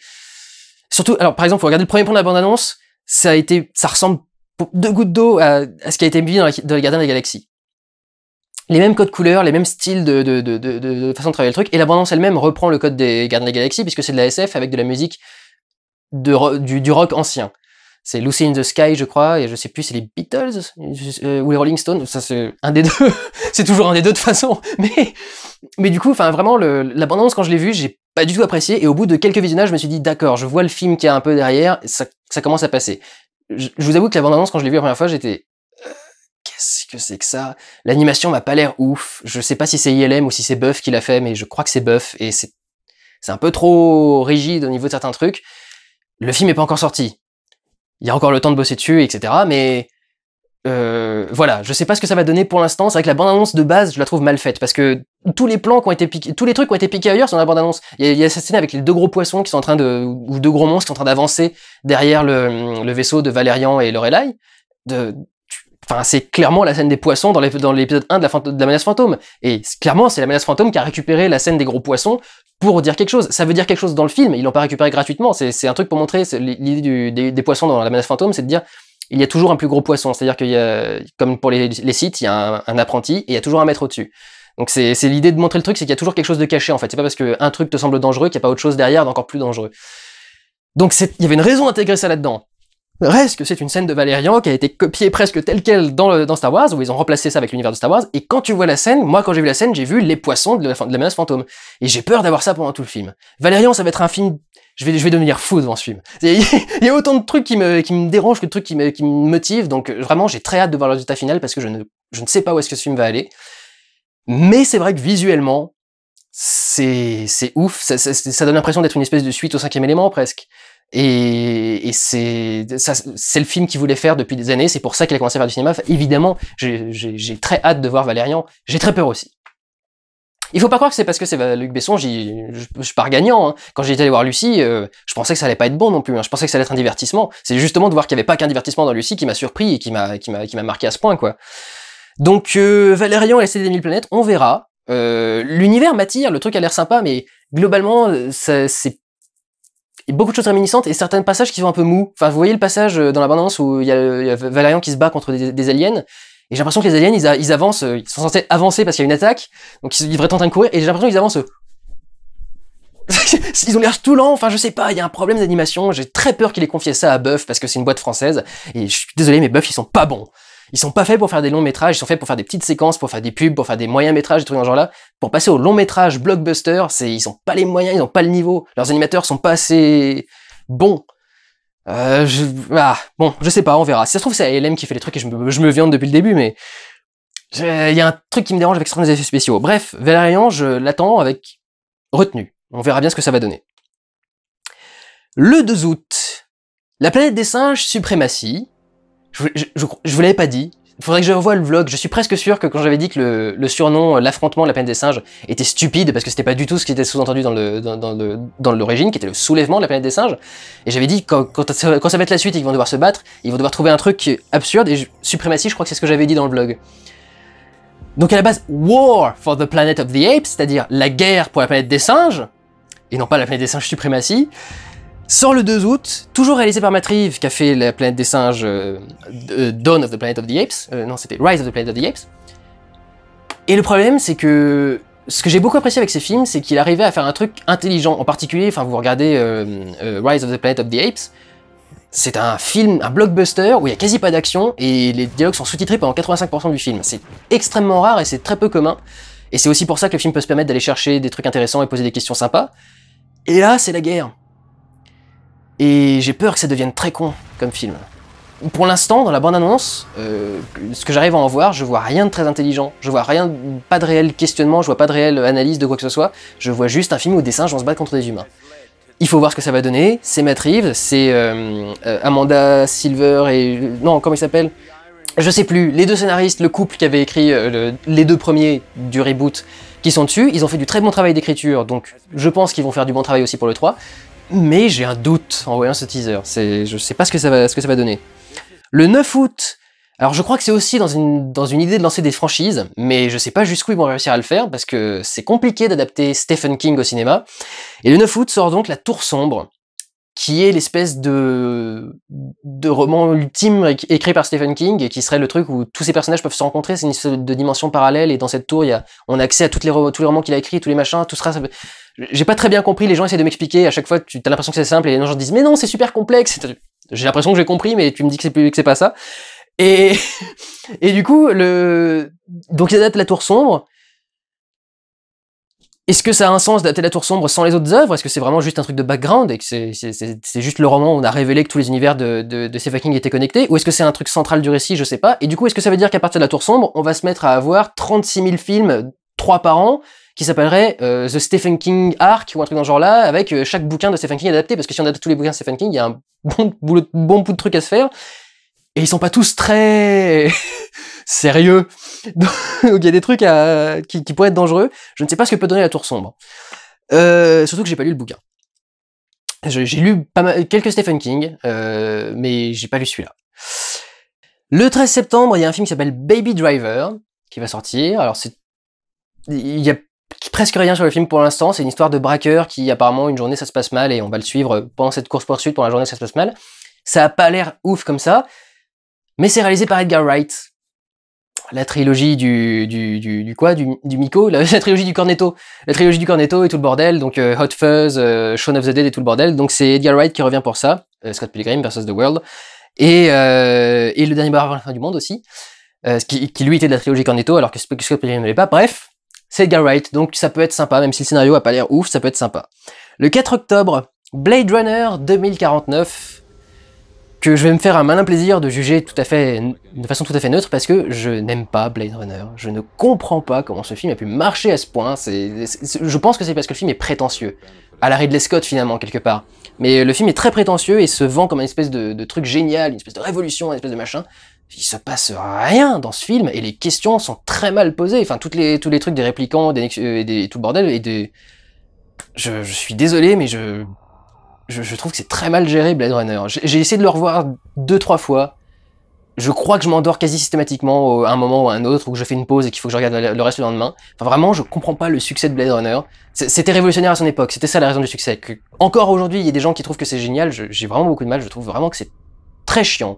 Surtout, alors par exemple, faut regarder le premier plan de la bande-annonce, ça ressemble deux gouttes d'eau à ce qui a été mis dans les Gardiens de la Galaxie. Les mêmes codes couleurs, les mêmes styles de façon de travailler le truc, et la bande-annonce elle-même reprend le code des Gardiens de la Galaxie, puisque c'est de la SF avec de la musique du rock ancien. C'est Lucy in the Sky, je crois, et je sais plus, c'est les Beatles ou les Rolling Stones, ça c'est un des deux, c'est toujours un des deux de toute façon, mais du coup, enfin vraiment, la bande-annonce quand je l'ai vue, j'ai pas du tout apprécié, et au bout de quelques visionnages, je me suis dit, d'accord, je vois le film qui est un peu derrière, ça commence à passer. Je vous avoue que la bande-annonce, quand je l'ai vue la première fois, j'étais... qu'est-ce que c'est que ça? L'animation m'a pas l'air ouf. Je sais pas si c'est ILM ou si c'est Buff qui l'a fait, mais je crois que c'est Buff, et c'est un peu trop rigide au niveau de certains trucs. Le film est pas encore sorti. Il y a encore le temps de bosser dessus, etc. Mais... voilà, je sais pas ce que ça va donner pour l'instant. C'est vrai que la bande-annonce de base, je la trouve mal faite, parce que tous les plans qui ont été piqués, tous les trucs qui ont été piqués ailleurs sont dans la bande-annonce. Il y a cette scène avec les deux gros poissons qui sont en train ou deux gros monstres qui sont en train d'avancer derrière le vaisseau de Valérian et Lorelai. Enfin, c'est clairement la scène des poissons dans l'épisode 1 de la menace fantôme. Et clairement, c'est la menace fantôme qui a récupéré la scène des gros poissons pour dire quelque chose. Ça veut dire quelque chose dans le film, ils l'ont pas récupéré gratuitement. C'est un truc pour montrer, l'idée des poissons dans la menace fantôme, c'est de dire il y a toujours un plus gros poisson. C'est-à-dire qu'il y a, comme pour les sites, il y a un apprenti et il y a toujours un maître au-dessus. Donc c'est l'idée de montrer le truc, c'est qu'il y a toujours quelque chose de caché en fait. C'est pas parce qu'un truc te semble dangereux qu'il n'y a pas autre chose derrière d'encore plus dangereux. Donc il y avait une raison d'intégrer ça là-dedans. Reste que c'est une scène de Valérian qui a été copiée presque telle quelle dans Star Wars, où ils ont remplacé ça avec l'univers de Star Wars, et quand tu vois la scène, moi quand j'ai vu la scène, j'ai vu les poissons de la menace fantôme. Et j'ai peur d'avoir ça pendant tout le film. Valérian, ça va être un film... Je vais devenir fou devant ce film. Il y a autant de trucs qui me dérangent que de trucs qui me motivent, donc vraiment j'ai très hâte de voir le résultat final, parce que je ne sais pas où est-ce que ce film va aller. Mais c'est vrai que visuellement, c'est ouf, ça donne l'impression d'être une espèce de suite au 5e élément presque. Et c'est le film qu'il voulait faire depuis des années, c'est pour ça qu'il a commencé à faire du cinéma. Évidemment, j'ai très hâte de voir Valérian, j'ai très peur aussi. Il faut pas croire que c'est parce que c'est Luc Besson, je pars gagnant. Hein. Quand j'ai été allé voir Lucie, je pensais que ça allait pas être bon non plus. Hein. Je pensais que ça allait être un divertissement. C'est justement de voir qu'il y avait pas qu'un divertissement dans Lucie qui m'a surpris et qui m'a marqué à ce point, quoi. Donc Valérian et la Cité des Mille Planètes, on verra. L'univers m'attire, le truc a l'air sympa, mais globalement, c'est beaucoup de choses réminiscentes et certains passages qui sont un peu mous. Enfin, vous voyez le passage dans la bande-annonce où il y a Valérian qui se bat contre des aliens. Et j'ai l'impression que les aliens, ils avancent, ils sont censés avancer parce qu'il y a une attaque, donc ils devraient être en train de courir, et j'ai l'impression qu'ils avancent. Ils ont l'air tout lents, enfin je sais pas, il y a un problème d'animation, j'ai très peur qu'il ait confié ça à Buff parce que c'est une boîte française, et je suis désolé, mais Buff, ils sont pas bons. Ils sont pas faits pour faire des longs métrages, ils sont faits pour faire des petites séquences, pour faire des pubs, pour faire des moyens métrages, des trucs dans ce genre-là. Pour passer au long métrage blockbuster, ils ont pas les moyens, ils ont pas le niveau, leurs animateurs sont pas assez bons. Bon, je sais pas, on verra. Si ça se trouve, c'est ALM qui fait les trucs et je me viande depuis le début, mais il y a un truc qui me dérange avec certains effets spéciaux. Bref, Valérian, je l'attends avec retenue. On verra bien ce que ça va donner. Le 2 août, La planète des singes, Suprématie. Je vous l'avais pas dit. Il faudrait que je revoie le vlog. Je suis presque sûr que quand j'avais dit que le surnom, l'affrontement de la planète des singes était stupide parce que c'était pas du tout ce qui était sous-entendu dans l'origine, qui était le soulèvement de la planète des singes. Et j'avais dit quand ça va être la suite et qu'ils vont devoir se battre, ils vont devoir trouver un truc absurde. Et Suprématie, je crois que c'est ce que j'avais dit dans le vlog. Donc à la base, War for the Planet of the Apes, c'est-à-dire la guerre pour la planète des singes, et non pas la planète des singes Suprématie, sort le 2 août, toujours réalisé par Matt Reeves, qui a fait la planète des singes Dawn of the Planet of the Apes, non c'était Rise of the Planet of the Apes. Et le problème c'est que ce que j'ai beaucoup apprécié avec ces films, c'est qu'il arrivait à faire un truc intelligent, en particulier, enfin vous regardez Rise of the Planet of the Apes, c'est un film, un blockbuster où il y a quasi pas d'action et les dialogues sont sous-titrés pendant 85% du film. C'est extrêmement rare et c'est très peu commun. Et c'est aussi pour ça que le film peut se permettre d'aller chercher des trucs intéressants et poser des questions sympas. Et là, c'est la guerre. Et j'ai peur que ça devienne très con comme film. Pour l'instant, dans la bande-annonce, ce que j'arrive à en voir, je vois rien de très intelligent. Je vois rien, pas de réel questionnement, je vois pas de réelle analyse de quoi que ce soit. Je vois juste un film où des singes vont se battre contre des humains. Il faut voir ce que ça va donner. C'est Matt Reeves, c'est Amanda Silver et... Non, comment il s'appelle ? Je sais plus. Les deux scénaristes, le couple qui avait écrit les deux premiers du reboot, qui sont dessus. Ils ont fait du très bon travail d'écriture, donc je pense qu'ils vont faire du bon travail aussi pour le 3. Mais j'ai un doute en voyant ce teaser. Je sais pas ce que ça va donner. Le 9 août... Alors je crois que c'est aussi dans une idée de lancer des franchises, mais je sais pas jusqu'où ils vont réussir à le faire, parce que c'est compliqué d'adapter Stephen King au cinéma. Et le 9 août sort donc La Tour Sombre, qui est l'espèce de roman ultime écrit par Stephen King, et qui serait le truc où tous ces personnages peuvent se rencontrer, c'est une espèce de dimension parallèle, et dans cette tour, on a accès à tous les romans qu'il a écrits, tous les machins, tout sera... J'ai pas très bien compris, les gens essaient de m'expliquer, à chaque fois tu as l'impression que c'est simple, et les gens disent « Mais non, c'est super complexe !» J'ai l'impression que j'ai compris, mais tu me dis que c'est pas ça. Et du coup, donc il adapte La Tour Sombre. Est-ce que ça a un sens d'adapter La Tour Sombre sans les autres œuvres ? Est-ce que c'est vraiment juste un truc de background et que c'est juste le roman où on a révélé que tous les univers de Stephen King étaient connectés ? Ou est-ce que c'est un truc central du récit ? Je sais pas. Et du coup, est-ce que ça veut dire qu'à partir de La Tour Sombre, on va se mettre à avoir 36 000 films, 3 par an, qui s'appelleraient The Stephen King Arc ou un truc dans ce genre-là, avec chaque bouquin de Stephen King adapté ? Parce que si on adapte tous les bouquins de Stephen King, il y a un bon bout de trucs à se faire. Et ils sont pas tous très sérieux. Donc il y a des trucs qui pourraient être dangereux. Je ne sais pas ce que peut donner La Tour Sombre. Surtout que j'ai pas lu le bouquin. J'ai lu quelques Stephen King, mais j'ai pas lu celui-là. Le 13 septembre, il y a un film qui s'appelle Baby Driver, qui va sortir. Alors il y a presque rien sur le film pour l'instant. C'est une histoire de braqueur qui, apparemment, une journée ça se passe mal et on va le suivre pendant cette course-poursuite, pendant la journée ça se passe mal. Ça a pas l'air ouf comme ça. Mais c'est réalisé par Edgar Wright. La trilogie du Miko, la trilogie du Cornetto. La trilogie du Cornetto et tout le bordel, donc Hot Fuzz, Shaun of the Dead et tout le bordel. Donc c'est Edgar Wright qui revient pour ça, Scott Pilgrim vs. The World. Et le dernier bar avant la fin du monde aussi, qui lui était de la trilogie Cornetto, alors que Scott Pilgrim ne l'est pas. Bref, c'est Edgar Wright, donc ça peut être sympa, même si le scénario a pas l'air ouf, ça peut être sympa. Le 4 octobre, Blade Runner 2049, que je vais me faire un malin plaisir de juger de façon tout à fait neutre, parce que je n'aime pas Blade Runner. Je ne comprends pas comment ce film a pu marcher à ce point. Je pense que c'est parce que le film est prétentieux. À la Ridley Scott, finalement, quelque part. Mais le film est très prétentieux et se vend comme une espèce de truc génial, une espèce de révolution, une espèce de machin. il se passe rien dans ce film, et les questions sont très mal posées. Enfin, tous les trucs des réplicants, tout le bordel, je suis désolé, mais je trouve que c'est très mal géré, Blade Runner. J'ai essayé de le revoir 2-3 fois. Je crois que je m'endors quasi systématiquement à un moment ou à un autre, ou que je fais une pause et qu'il faut que je regarde le reste le lendemain. Enfin, vraiment, je comprends pas le succès de Blade Runner. C'était révolutionnaire à son époque, c'était ça la raison du succès. Encore aujourd'hui, il y a des gens qui trouvent que c'est génial, j'ai vraiment beaucoup de mal, je trouve vraiment que c'est très chiant.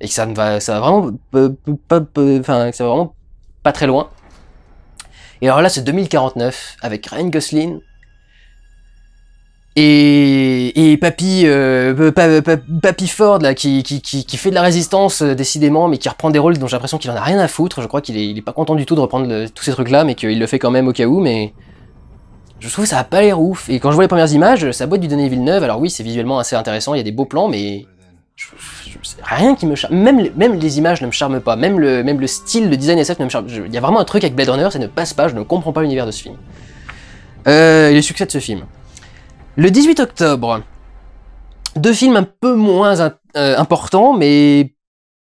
Et que ça va vraiment enfin, que ça va vraiment pas très loin. Et alors là, c'est 2049, avec Ryan Gosling, et Papy Ford là qui fait de la résistance décidément, mais qui reprend des rôles dont j'ai l'impression qu'il en a rien à foutre. Je crois qu'il est pas content du tout de reprendre tous ces trucs là, mais qu'il le fait quand même au cas où. Mais je trouve que ça a pas l'air ouf. Et quand je vois les premières images, ça boîte du Denis Villeneuve. Alors oui, c'est visuellement assez intéressant, il y a des beaux plans, mais c'est rien qui me charme. Même les images ne me charment pas. Même le style, le design SF ne me charme. Il y a vraiment un truc avec Blade Runner, ça ne passe pas. Je ne comprends pas l'univers de ce film. Et le succès de ce film. Le 18 octobre, deux films un peu moins importants, mais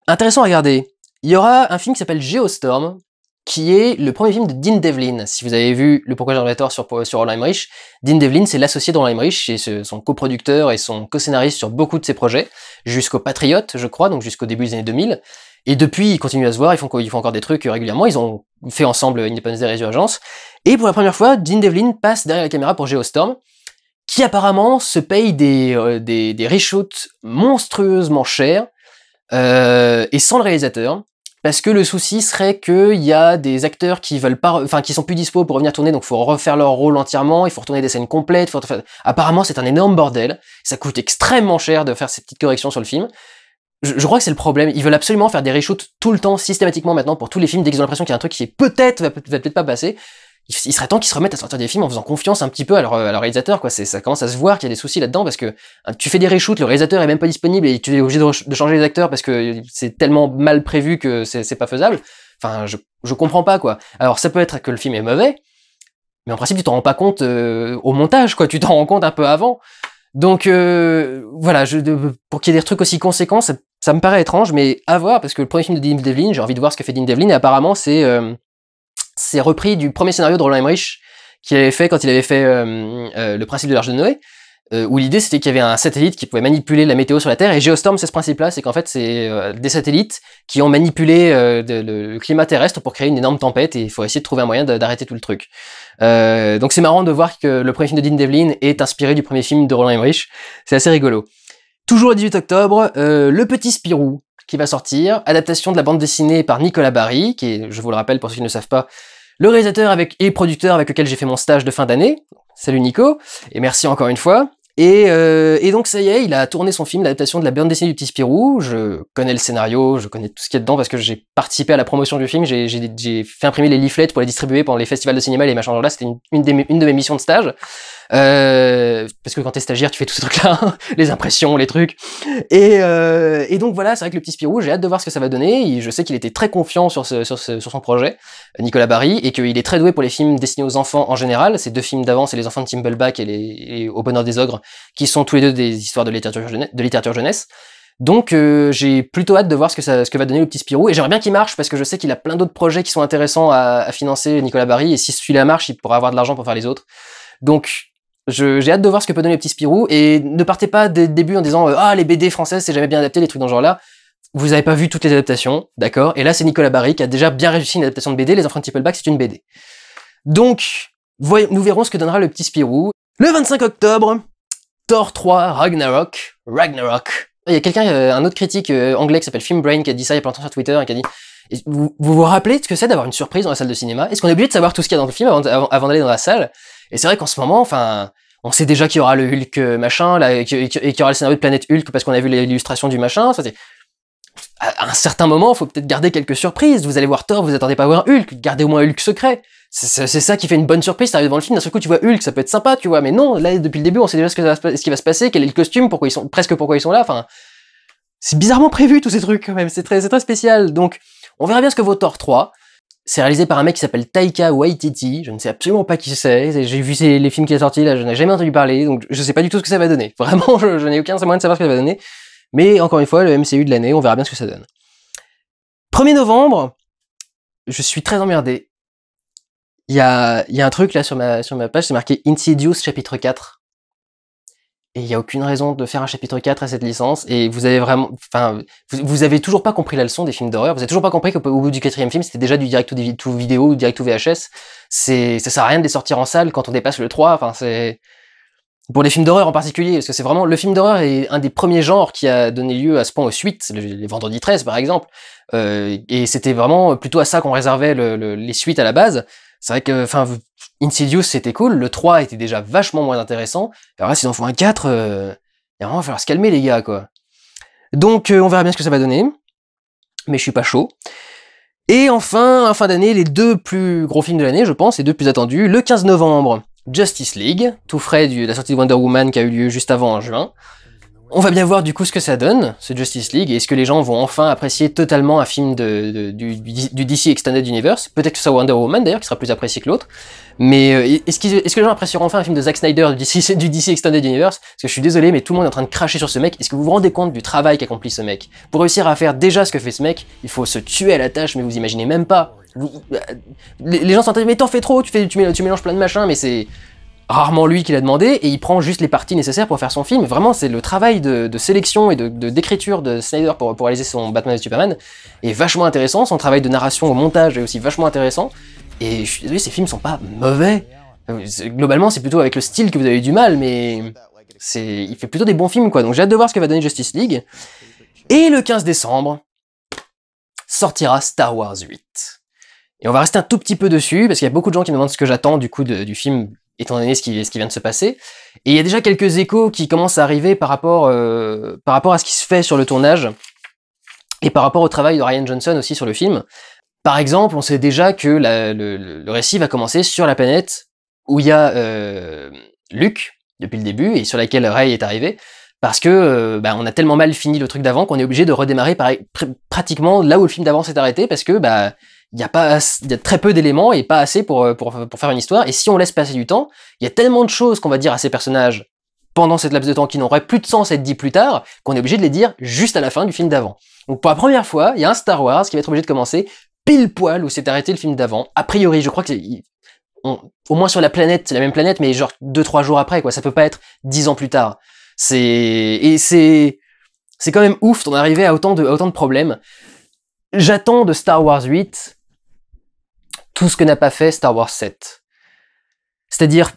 intéressants à regarder. Il y aura un film qui s'appelle Geostorm, qui est le premier film de Dean Devlin. Si vous avez vu Le Pourquoi j'aimerais tort sur Roland Emmerich, Dean Devlin, c'est l'associé de Roland Emmerich, c'est son coproducteur et son co-scénariste sur beaucoup de ses projets, jusqu'au Patriot, je crois, donc jusqu'au début des années 2000. Et depuis, ils continuent à se voir, ils font encore des trucs régulièrement, ils ont fait ensemble Independence Day Résurgence. Et pour la première fois, Dean Devlin passe derrière la caméra pour Geostorm, qui apparemment se paye des reshoots monstrueusement chers, et sans le réalisateur, parce que le souci serait qu'il y a des acteurs qui veulent pas, enfin qui sont plus dispo pour revenir tourner, donc il faut refaire leur rôle entièrement, il faut retourner des scènes complètes, apparemment c'est un énorme bordel, ça coûte extrêmement cher de faire ces petites corrections sur le film. Je crois que c'est le problème, ils veulent absolument faire des reshoots tout le temps, systématiquement maintenant, pour tous les films, dès qu'ils ont l'impression qu'il y a un truc qui va peut-être pas passer. Il serait temps qu'ils se remettent à sortir des films en faisant confiance un petit peu à leur réalisateur, quoi. Ça commence à se voir qu'il y a des soucis là-dedans, parce que tu fais des reshoots, le réalisateur est même pas disponible et tu es obligé de changer les acteurs parce que c'est tellement mal prévu que c'est pas faisable. Enfin, je comprends pas, quoi. Alors ça peut être que le film est mauvais, mais en principe tu t'en rends pas compte au montage, quoi. Tu t'en rends compte un peu avant. Donc voilà, pour qu'il y ait des trucs aussi conséquents, ça me paraît étrange, mais à voir, parce que le premier film de Dean Devlin, j'ai envie de voir ce que fait Dean Devlin, et apparemment c'est repris du premier scénario de Roland Emmerich qu'il avait fait quand il avait fait le principe de l'Arche de Noé, où l'idée c'était qu'il y avait un satellite qui pouvait manipuler la météo sur la Terre, et Geostorm c'est ce principe-là, c'est qu'en fait c'est des satellites qui ont manipulé le climat terrestre pour créer une énorme tempête, et il faut essayer de trouver un moyen d'arrêter tout le truc. Donc c'est marrant de voir que le premier film de Dean Devlin est inspiré du premier film de Roland Emmerich, c'est assez rigolo. Toujours le 18 octobre, Le Petit Spirou, qui va sortir, adaptation de la bande dessinée par Nicolas Barry, qui est, je vous le rappelle pour ceux qui ne le savent pas, le réalisateur et producteur avec lequel j'ai fait mon stage de fin d'année. Salut Nico, et merci encore une fois. Et donc ça y est, il a tourné son film, l'adaptation de la bande dessinée du Petit Spirou. Je connais le scénario, je connais tout ce qu'il y a dedans parce que j'ai participé à la promotion du film, j'ai fait imprimer les leaflets pour les distribuer pendant les festivals de cinéma et les machins genre là, c'était une de mes missions de stage. Parce que quand t'es stagiaire, tu fais tous ces trucs-là, les impressions, les trucs. Et donc voilà, c'est vrai que le Petit Spirou, j'ai hâte de voir ce que ça va donner. Je sais qu'il était très confiant sur son projet, Nicolas Barry, et qu'il est très doué pour les films destinés aux enfants en général. Ces deux films d'avant, c'est Les Enfants de Thimbleback et Au Bonheur des Ogres, qui sont tous les deux des histoires de littérature jeunesse. Donc j'ai plutôt hâte de voir ce que va donner le Petit Spirou, et j'aimerais bien qu'il marche, parce que je sais qu'il a plein d'autres projets qui sont intéressants à financer, Nicolas Barry, et si celui-là marche, il pourra avoir de l'argent pour faire les autres. Donc j'ai hâte de voir ce que peut donner le Petit Spirou, et ne partez pas dès le début en disant ah les BD françaises c'est jamais bien adapté, les trucs dans ce genre là. Vous avez pas vu toutes les adaptations, d'accord? Et là c'est Nicolas Barry qui a déjà bien réussi une adaptation de BD, Les Enfants de Tippleback c'est une BD. Donc nous verrons ce que donnera le Petit Spirou. Le 25 octobre, Thor 3 Ragnarok. Il y a quelqu'un, un autre critique anglais qui s'appelle Filmbrain qui a dit ça il y a pas longtemps sur Twitter, et qui a dit vous rappelez ce que c'est d'avoir une surprise dans la salle de cinéma? Est-ce qu'on est obligé de savoir tout ce qu'il y a dans le film avant d'aller dans la salle? Et c'est vrai qu'en ce moment, enfin, on sait déjà qu'il y aura le Hulk machin, là, et qu'il y aura le scénario de Planète Hulk parce qu'on a vu l'illustration du machin. À un certain moment, il faut peut-être garder quelques surprises. Vous allez voir Thor, vous attendez pas à voir un Hulk, gardez au moins un Hulk secret. C'est ça qui fait une bonne surprise, t'arrives devant le film, d'un seul coup tu vois Hulk, ça peut être sympa, tu vois, mais non, là, depuis le début, on sait déjà ce qui va se passer, quel est le costume, pourquoi ils sont là, enfin, c'est bizarrement prévu, tous ces trucs, quand même, c'est très spécial. Donc, on verra bien ce que vaut Thor 3. C'est réalisé par un mec qui s'appelle Taika Waititi, je ne sais absolument pas qui c'est, j'ai vu les films qui sont sortis, là, je n'ai jamais entendu parler, donc je sais pas du tout ce que ça va donner. Vraiment, je n'ai aucun moyen de savoir ce que ça va donner. Mais encore une fois, le MCU de l'année, on verra bien ce que ça donne. 1er novembre, je suis très emmerdé. Il y a un truc là sur ma page, c'est marqué Insidious chapitre 4. Et il y a aucune raison de faire un chapitre 4 à cette licence, et vous avez vraiment, enfin, vous avez toujours pas compris la leçon des films d'horreur, vous avez toujours pas compris qu'au bout du 4e film, c'était déjà du direct to vidéo ou direct to VHS. Ça sert à rien de les sortir en salle quand on dépasse le 3, enfin, c'est, pour les films d'horreur en particulier, parce que c'est vraiment, le film d'horreur est un des premiers genres qui a donné lieu à ce point aux suites, les Vendredi 13 par exemple, et c'était vraiment plutôt à ça qu'on réservait les suites à la base. C'est vrai que, enfin, Insidious c'était cool, le 3 était déjà vachement moins intéressant, alors là s'ils en font un 4, il va vraiment falloir se calmer les gars, quoi. Donc on verra bien ce que ça va donner, mais je suis pas chaud. Et enfin, en fin d'année, les 2 plus gros films de l'année, je pense, les 2 plus attendus, le 15 novembre, Justice League, tout frais de la sortie de Wonder Woman qui a eu lieu juste avant en juin. On va bien voir du coup ce que ça donne, ce Justice League, et est-ce que les gens vont enfin apprécier totalement un film du DC Extended Universe. Peut-être que ça sera Wonder Woman d'ailleurs, qui sera plus apprécié que l'autre. Mais est-ce que les gens apprécieront enfin un film de Zack Snyder du DC Extended Universe? Parce que je suis désolé, mais tout le monde est en train de cracher sur ce mec. Est-ce que vous vous rendez compte du travail qu'accomplit ce mec? Pour réussir à faire déjà ce que fait ce mec, il faut se tuer à la tâche, mais vous imaginez même pas. Les gens sont en train de dire, mais t'en fais trop, tu mélanges plein de machins, mais c'est rarement lui qui l'a demandé, et il prend juste les parties nécessaires pour faire son film. Vraiment, c'est le travail de sélection et d'écriture de Snyder pour réaliser son Batman et Superman est vachement intéressant, son travail de narration au montage est aussi vachement intéressant, et je suis désolé, ces films sont pas mauvais. Globalement, c'est plutôt avec le style que vous avez eu du mal, mais il fait plutôt des bons films, quoi. Donc j'ai hâte de voir ce que va donner Justice League. Et le 15 décembre, sortira Star Wars 8. Et on va rester un tout petit peu dessus, parce qu'il y a beaucoup de gens qui me demandent ce que j'attends du coup du film, étant donné ce qui vient de se passer. Et il y a déjà quelques échos qui commencent à arriver par rapport à ce qui se fait sur le tournage, et par rapport au travail de Rian Johnson aussi sur le film. Par exemple, on sait déjà que le récit va commencer sur la planète où il y a Luke, depuis le début, et sur laquelle Rey est arrivé, parce que on a tellement mal fini le truc d'avant qu'on est obligé de redémarrer pratiquement là où le film d'avant s'est arrêté, parce que il y a très peu d'éléments et pas assez pour faire une histoire, et si on laisse passer du temps, il y a tellement de choses qu'on va dire à ces personnages pendant cette laps de temps qui n'auraient plus de sens à être dit plus tard, qu'on est obligé de les dire juste à la fin du film d'avant. Donc pour la première fois, il y a un Star Wars qui va être obligé de commencer pile poil où s'est arrêté le film d'avant. A priori, je crois que au moins sur la planète, c'est la même planète, mais genre 2-3 jours après, quoi. Ça peut pas être 10 ans plus tard. C'est quand même ouf d'en arriver à autant de problèmes. J'attends de Star Wars 8 tout ce que n'a pas fait Star Wars 7. C'est-à-dire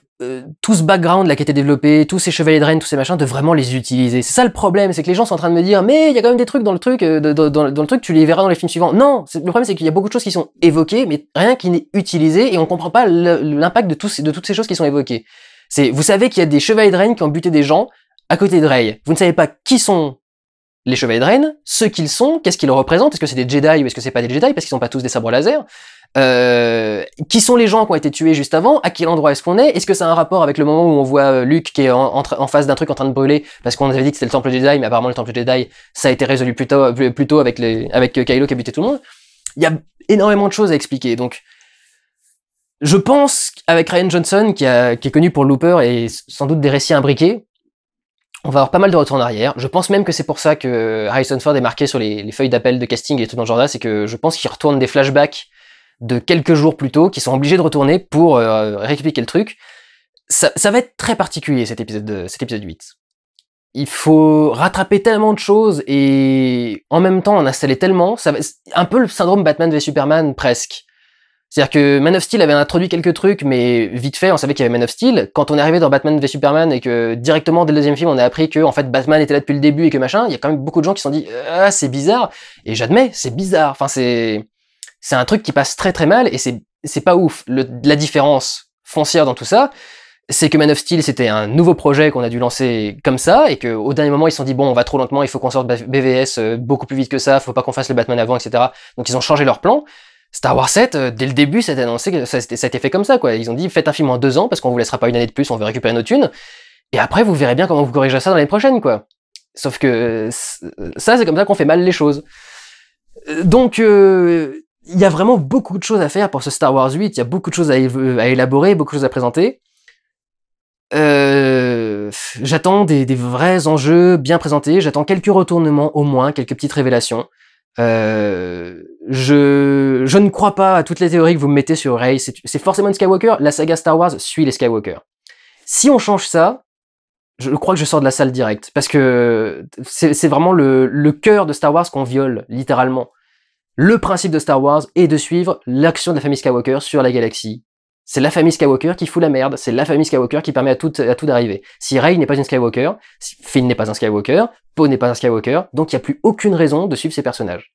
tout ce background là qui a été développé, tous ces chevaliers de reine, tous ces machins, de vraiment les utiliser. C'est ça le problème, c'est que les gens sont en train de me dire mais il y a quand même des trucs dans le truc, dans le truc, tu les verras dans les films suivants. Non, le problème c'est qu'il y a beaucoup de choses qui sont évoquées, mais rien qui n'est utilisé, et on comprend pas l'impact de toutes ces choses qui sont évoquées. Vous savez qu'il y a des chevaliers de reine qui ont buté des gens à côté de Rey. Vous ne savez pas qui sont les chevaliers de reine, ce qu'ils sont, qu'est-ce qu'ils représentent, est-ce que c'est des Jedi ou est-ce que c'est pas des Jedi, parce qu'ils sont pas tous des sabres laser. Qui sont les gens qui ont été tués juste avant, à quel endroit est-ce qu'on est que ça a un rapport avec le moment où on voit Luke qui est en face d'un truc en train de brûler, parce qu'on avait dit que c'était le temple Jedi, mais apparemment le temple Jedi, ça a été résolu plus tôt avec Kylo qui a buté tout le monde. Il y a énormément de choses à expliquer, donc je pense qu'avec Rian Johnson, qui est connu pour Looper et sans doute des récits imbriqués, on va avoir pas mal de retours en arrière. Je pense même que c'est pour ça que Harrison Ford est marqué sur les feuilles d'appel de casting et tout dans ce genre-là, c'est que je pense qu'il retourne des flashbacks de quelques jours plus tôt, qui sont obligés de retourner pour réexpliquer le truc. Ça va être très particulier cet épisode 8. Il faut rattraper tellement de choses et en même temps en installer tellement, ça va un peu le syndrome Batman v Superman presque. C'est-à-dire que Man of Steel avait introduit quelques trucs, mais vite fait, on savait qu'il y avait Man of Steel. Quand on est arrivé dans Batman v Superman et que directement dès le deuxième film, on a appris que en fait Batman était là depuis le début et que machin, il y a quand même beaucoup de gens qui se sont dit ah c'est bizarre. Et j'admets, c'est bizarre. Enfin c'est un truc qui passe très très mal et c'est pas ouf. La différence foncière dans tout ça, c'est que Man of Steel c'était un nouveau projet qu'on a dû lancer comme ça et qu'au dernier moment ils se sont dit bon on va trop lentement, il faut qu'on sorte BVS beaucoup plus vite que ça, faut pas qu'on fasse le Batman avant, etc. Donc ils ont changé leur plan. Star Wars 7, dès le début, ça a été annoncé que ça a été fait comme ça, quoi. Ils ont dit, faites un film en 2 ans, parce qu'on vous laissera pas une année de plus, on veut récupérer nos thunes. Et après, vous verrez bien comment vous corrigerez ça dans l'année prochaine, quoi. Sauf que ça, c'est comme ça qu'on fait mal les choses. Donc, il y a vraiment beaucoup de choses à faire pour ce Star Wars 8. Il y a beaucoup de choses à élaborer, beaucoup de choses à présenter. J'attends des vrais enjeux bien présentés. J'attends quelques retournements au moins, quelques petites révélations. Je ne crois pas à toutes les théories que vous me mettez sur Rey. C'est forcément une Skywalker. La saga Star Wars suit les Skywalker. Si on change ça, je crois que je sors de la salle direct. Parce que c'est vraiment le cœur de Star Wars qu'on viole, littéralement. Le principe de Star Wars est de suivre l'action de la famille Skywalker sur la galaxie. C'est la famille Skywalker qui fout la merde, c'est la famille Skywalker qui permet à tout d'arriver. Si Rey n'est pas une Skywalker, si Finn n'est pas un Skywalker, Poe n'est pas un Skywalker, donc il n'y a plus aucune raison de suivre ces personnages.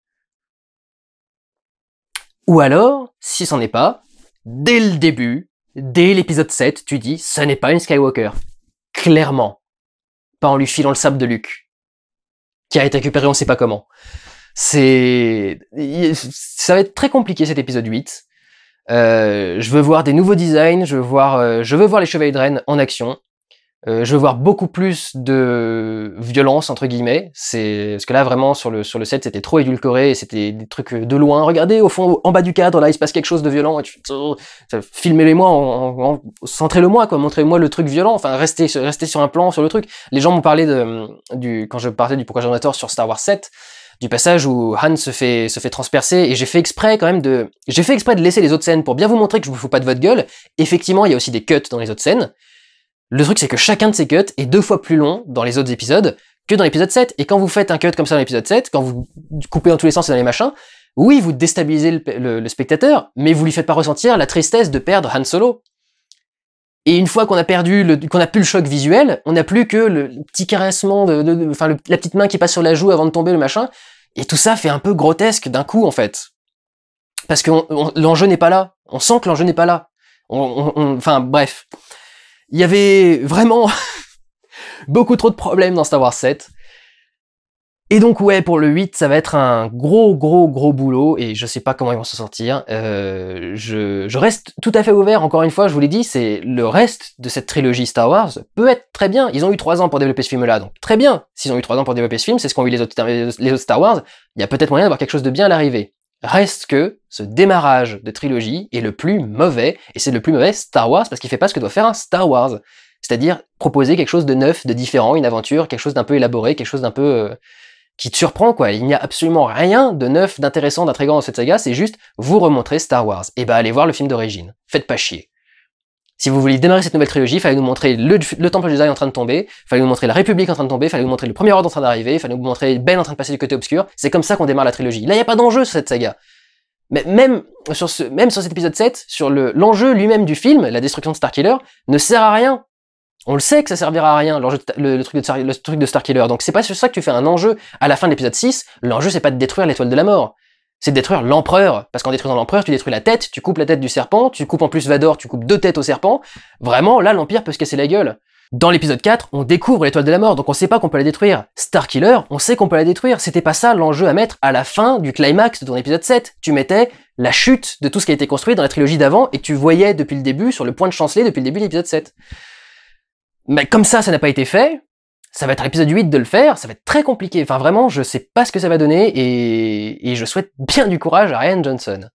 Ou alors, si c'en est pas, dès le début, dès l'épisode 7, tu dis, ce n'est pas une Skywalker. Clairement. Pas en lui filant le sable de Luke. Qui a été récupéré on sait pas comment. Ça va être très compliqué cet épisode 8. Je veux voir des nouveaux designs, je veux voir les Chevaliers de Ren en action. Je veux voir beaucoup plus de violence entre guillemets. Parce que là vraiment sur le set c'était trop édulcoré et c'était des trucs de loin. Regardez au fond, en bas du cadre là il se passe quelque chose de violent. Et filmez-les-moi, centrez-le-moi quoi, montrez-moi le truc violent. Enfin restez sur un plan sur le truc. Les gens m'ont parlé quand je parlais du Pourquoi j'en ai tort sur Star Wars 7. Du passage où Han se fait transpercer, et j'ai fait exprès de laisser les autres scènes pour bien vous montrer que je vous fous pas de votre gueule. Effectivement, il y a aussi des cuts dans les autres scènes. Le truc, c'est que chacun de ces cuts est 2 fois plus long dans les autres épisodes que dans l'épisode 7. Et quand vous faites un cut comme ça dans l'épisode 7, quand vous coupez dans tous les sens et dans les machins, oui, vous déstabilisez le spectateur, mais vous lui faites pas ressentir la tristesse de perdre Han Solo. Et une fois qu'on a plus le choc visuel, on n'a plus que le petit caressement la petite main qui passe sur la joue avant de tomber, le machin. Et tout ça fait un peu grotesque d'un coup, en fait. Parce que l'enjeu n'est pas là. On sent que l'enjeu n'est pas là. Enfin, bref. Il y avait vraiment beaucoup trop de problèmes dans Star Wars 7. Et donc, ouais, pour le 8, ça va être un gros boulot, et je sais pas comment ils vont s'en sortir. Je reste tout à fait ouvert, encore une fois, je vous l'ai dit, c'est le reste de cette trilogie Star Wars peut être très bien. Ils ont eu 3 ans pour développer ce film-là, donc très bien. S'ils ont eu 3 ans pour développer ce film, c'est ce qu'ont eu les autres Star Wars, il y a peut-être moyen d'avoir quelque chose de bien à l'arrivée. Reste que ce démarrage de trilogie est le plus mauvais, et c'est le plus mauvais Star Wars parce qu'il fait pas ce que doit faire un Star Wars. C'est-à-dire proposer quelque chose de neuf, de différent, une aventure, quelque chose d'un peu élaboré, quelque chose d'un peu... qui te surprend, quoi. Il n'y a absolument rien de neuf, d'intéressant, d'intrigant dans cette saga, c'est juste vous remontrer Star Wars. Et bah allez voir le film d'origine. Faites pas chier. Si vous voulez démarrer cette nouvelle trilogie, il fallait nous montrer le Temple Jedi en train de tomber, il fallait nous montrer la République en train de tomber, il fallait nous montrer le Premier Ordre en train d'arriver, il fallait nous montrer Ben en train de passer du côté obscur. C'est comme ça qu'on démarre la trilogie. Là, il n'y a pas d'enjeu sur cette saga. Mais même sur cet épisode 7, sur l'enjeu lui-même du film, la destruction de Starkiller, ne sert à rien. On le sait que ça servira à rien, le truc de Starkiller. Donc c'est pas sur ça que tu fais un enjeu à la fin de l'épisode 6. L'enjeu, c'est pas de détruire l'étoile de la mort. C'est de détruire l'empereur. Parce qu'en détruisant l'empereur, tu détruis la tête, tu coupes la tête du serpent, tu coupes en plus Vador, tu coupes 2 têtes au serpent. Vraiment, là, l'Empire peut se casser la gueule. Dans l'épisode 4, on découvre l'étoile de la mort, donc on sait pas qu'on peut la détruire. Starkiller, on sait qu'on peut la détruire. C'était pas ça l'enjeu à mettre à la fin du climax de ton épisode 7. Tu mettais la chute de tout ce qui a été construit dans la trilogie d'avant et que tu voyais depuis le début, sur le point de chanceler depuis le début de l'épisode 7. Mais comme ça n'a pas été fait, ça va être à l'épisode 8 de le faire, ça va être très compliqué. Enfin vraiment, je sais pas ce que ça va donner et je souhaite bien du courage à Rian Johnson.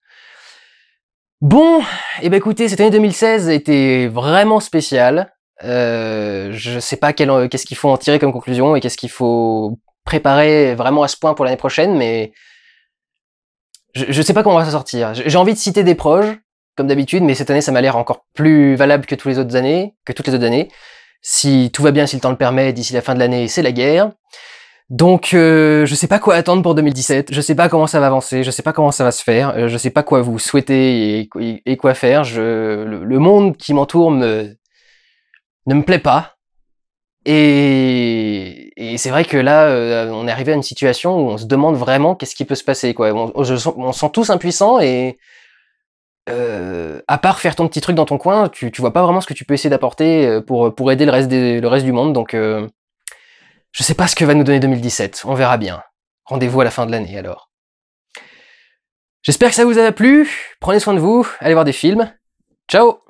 Bon, et ben écoutez, cette année 2016 a été vraiment spéciale. Je sais pas qu'est-ce qu'il faut en tirer comme conclusion et qu'est-ce qu'il faut préparer vraiment à ce point pour l'année prochaine, mais je sais pas comment on va s'en sortir. J'ai envie de citer des proches, comme d'habitude, mais cette année ça m'a l'air encore plus valable que toutes les autres années. Si tout va bien, si le temps le permet, d'ici la fin de l'année, c'est la guerre. Donc, je sais pas quoi attendre pour 2017, je sais pas comment ça va avancer, je sais pas comment ça va se faire, je sais pas quoi vous souhaitez et quoi faire. Le monde qui m'entoure ne me plaît pas. Et c'est vrai que là, on est arrivé à une situation où on se demande vraiment qu'est-ce qui peut se passer, quoi. On se sent tous impuissants et... à part faire ton petit truc dans ton coin, tu vois pas vraiment ce que tu peux essayer d'apporter pour aider le reste du monde, donc je sais pas ce que va nous donner 2017, on verra bien. Rendez-vous à la fin de l'année alors. J'espère que ça vous a plu, prenez soin de vous, allez voir des films, ciao!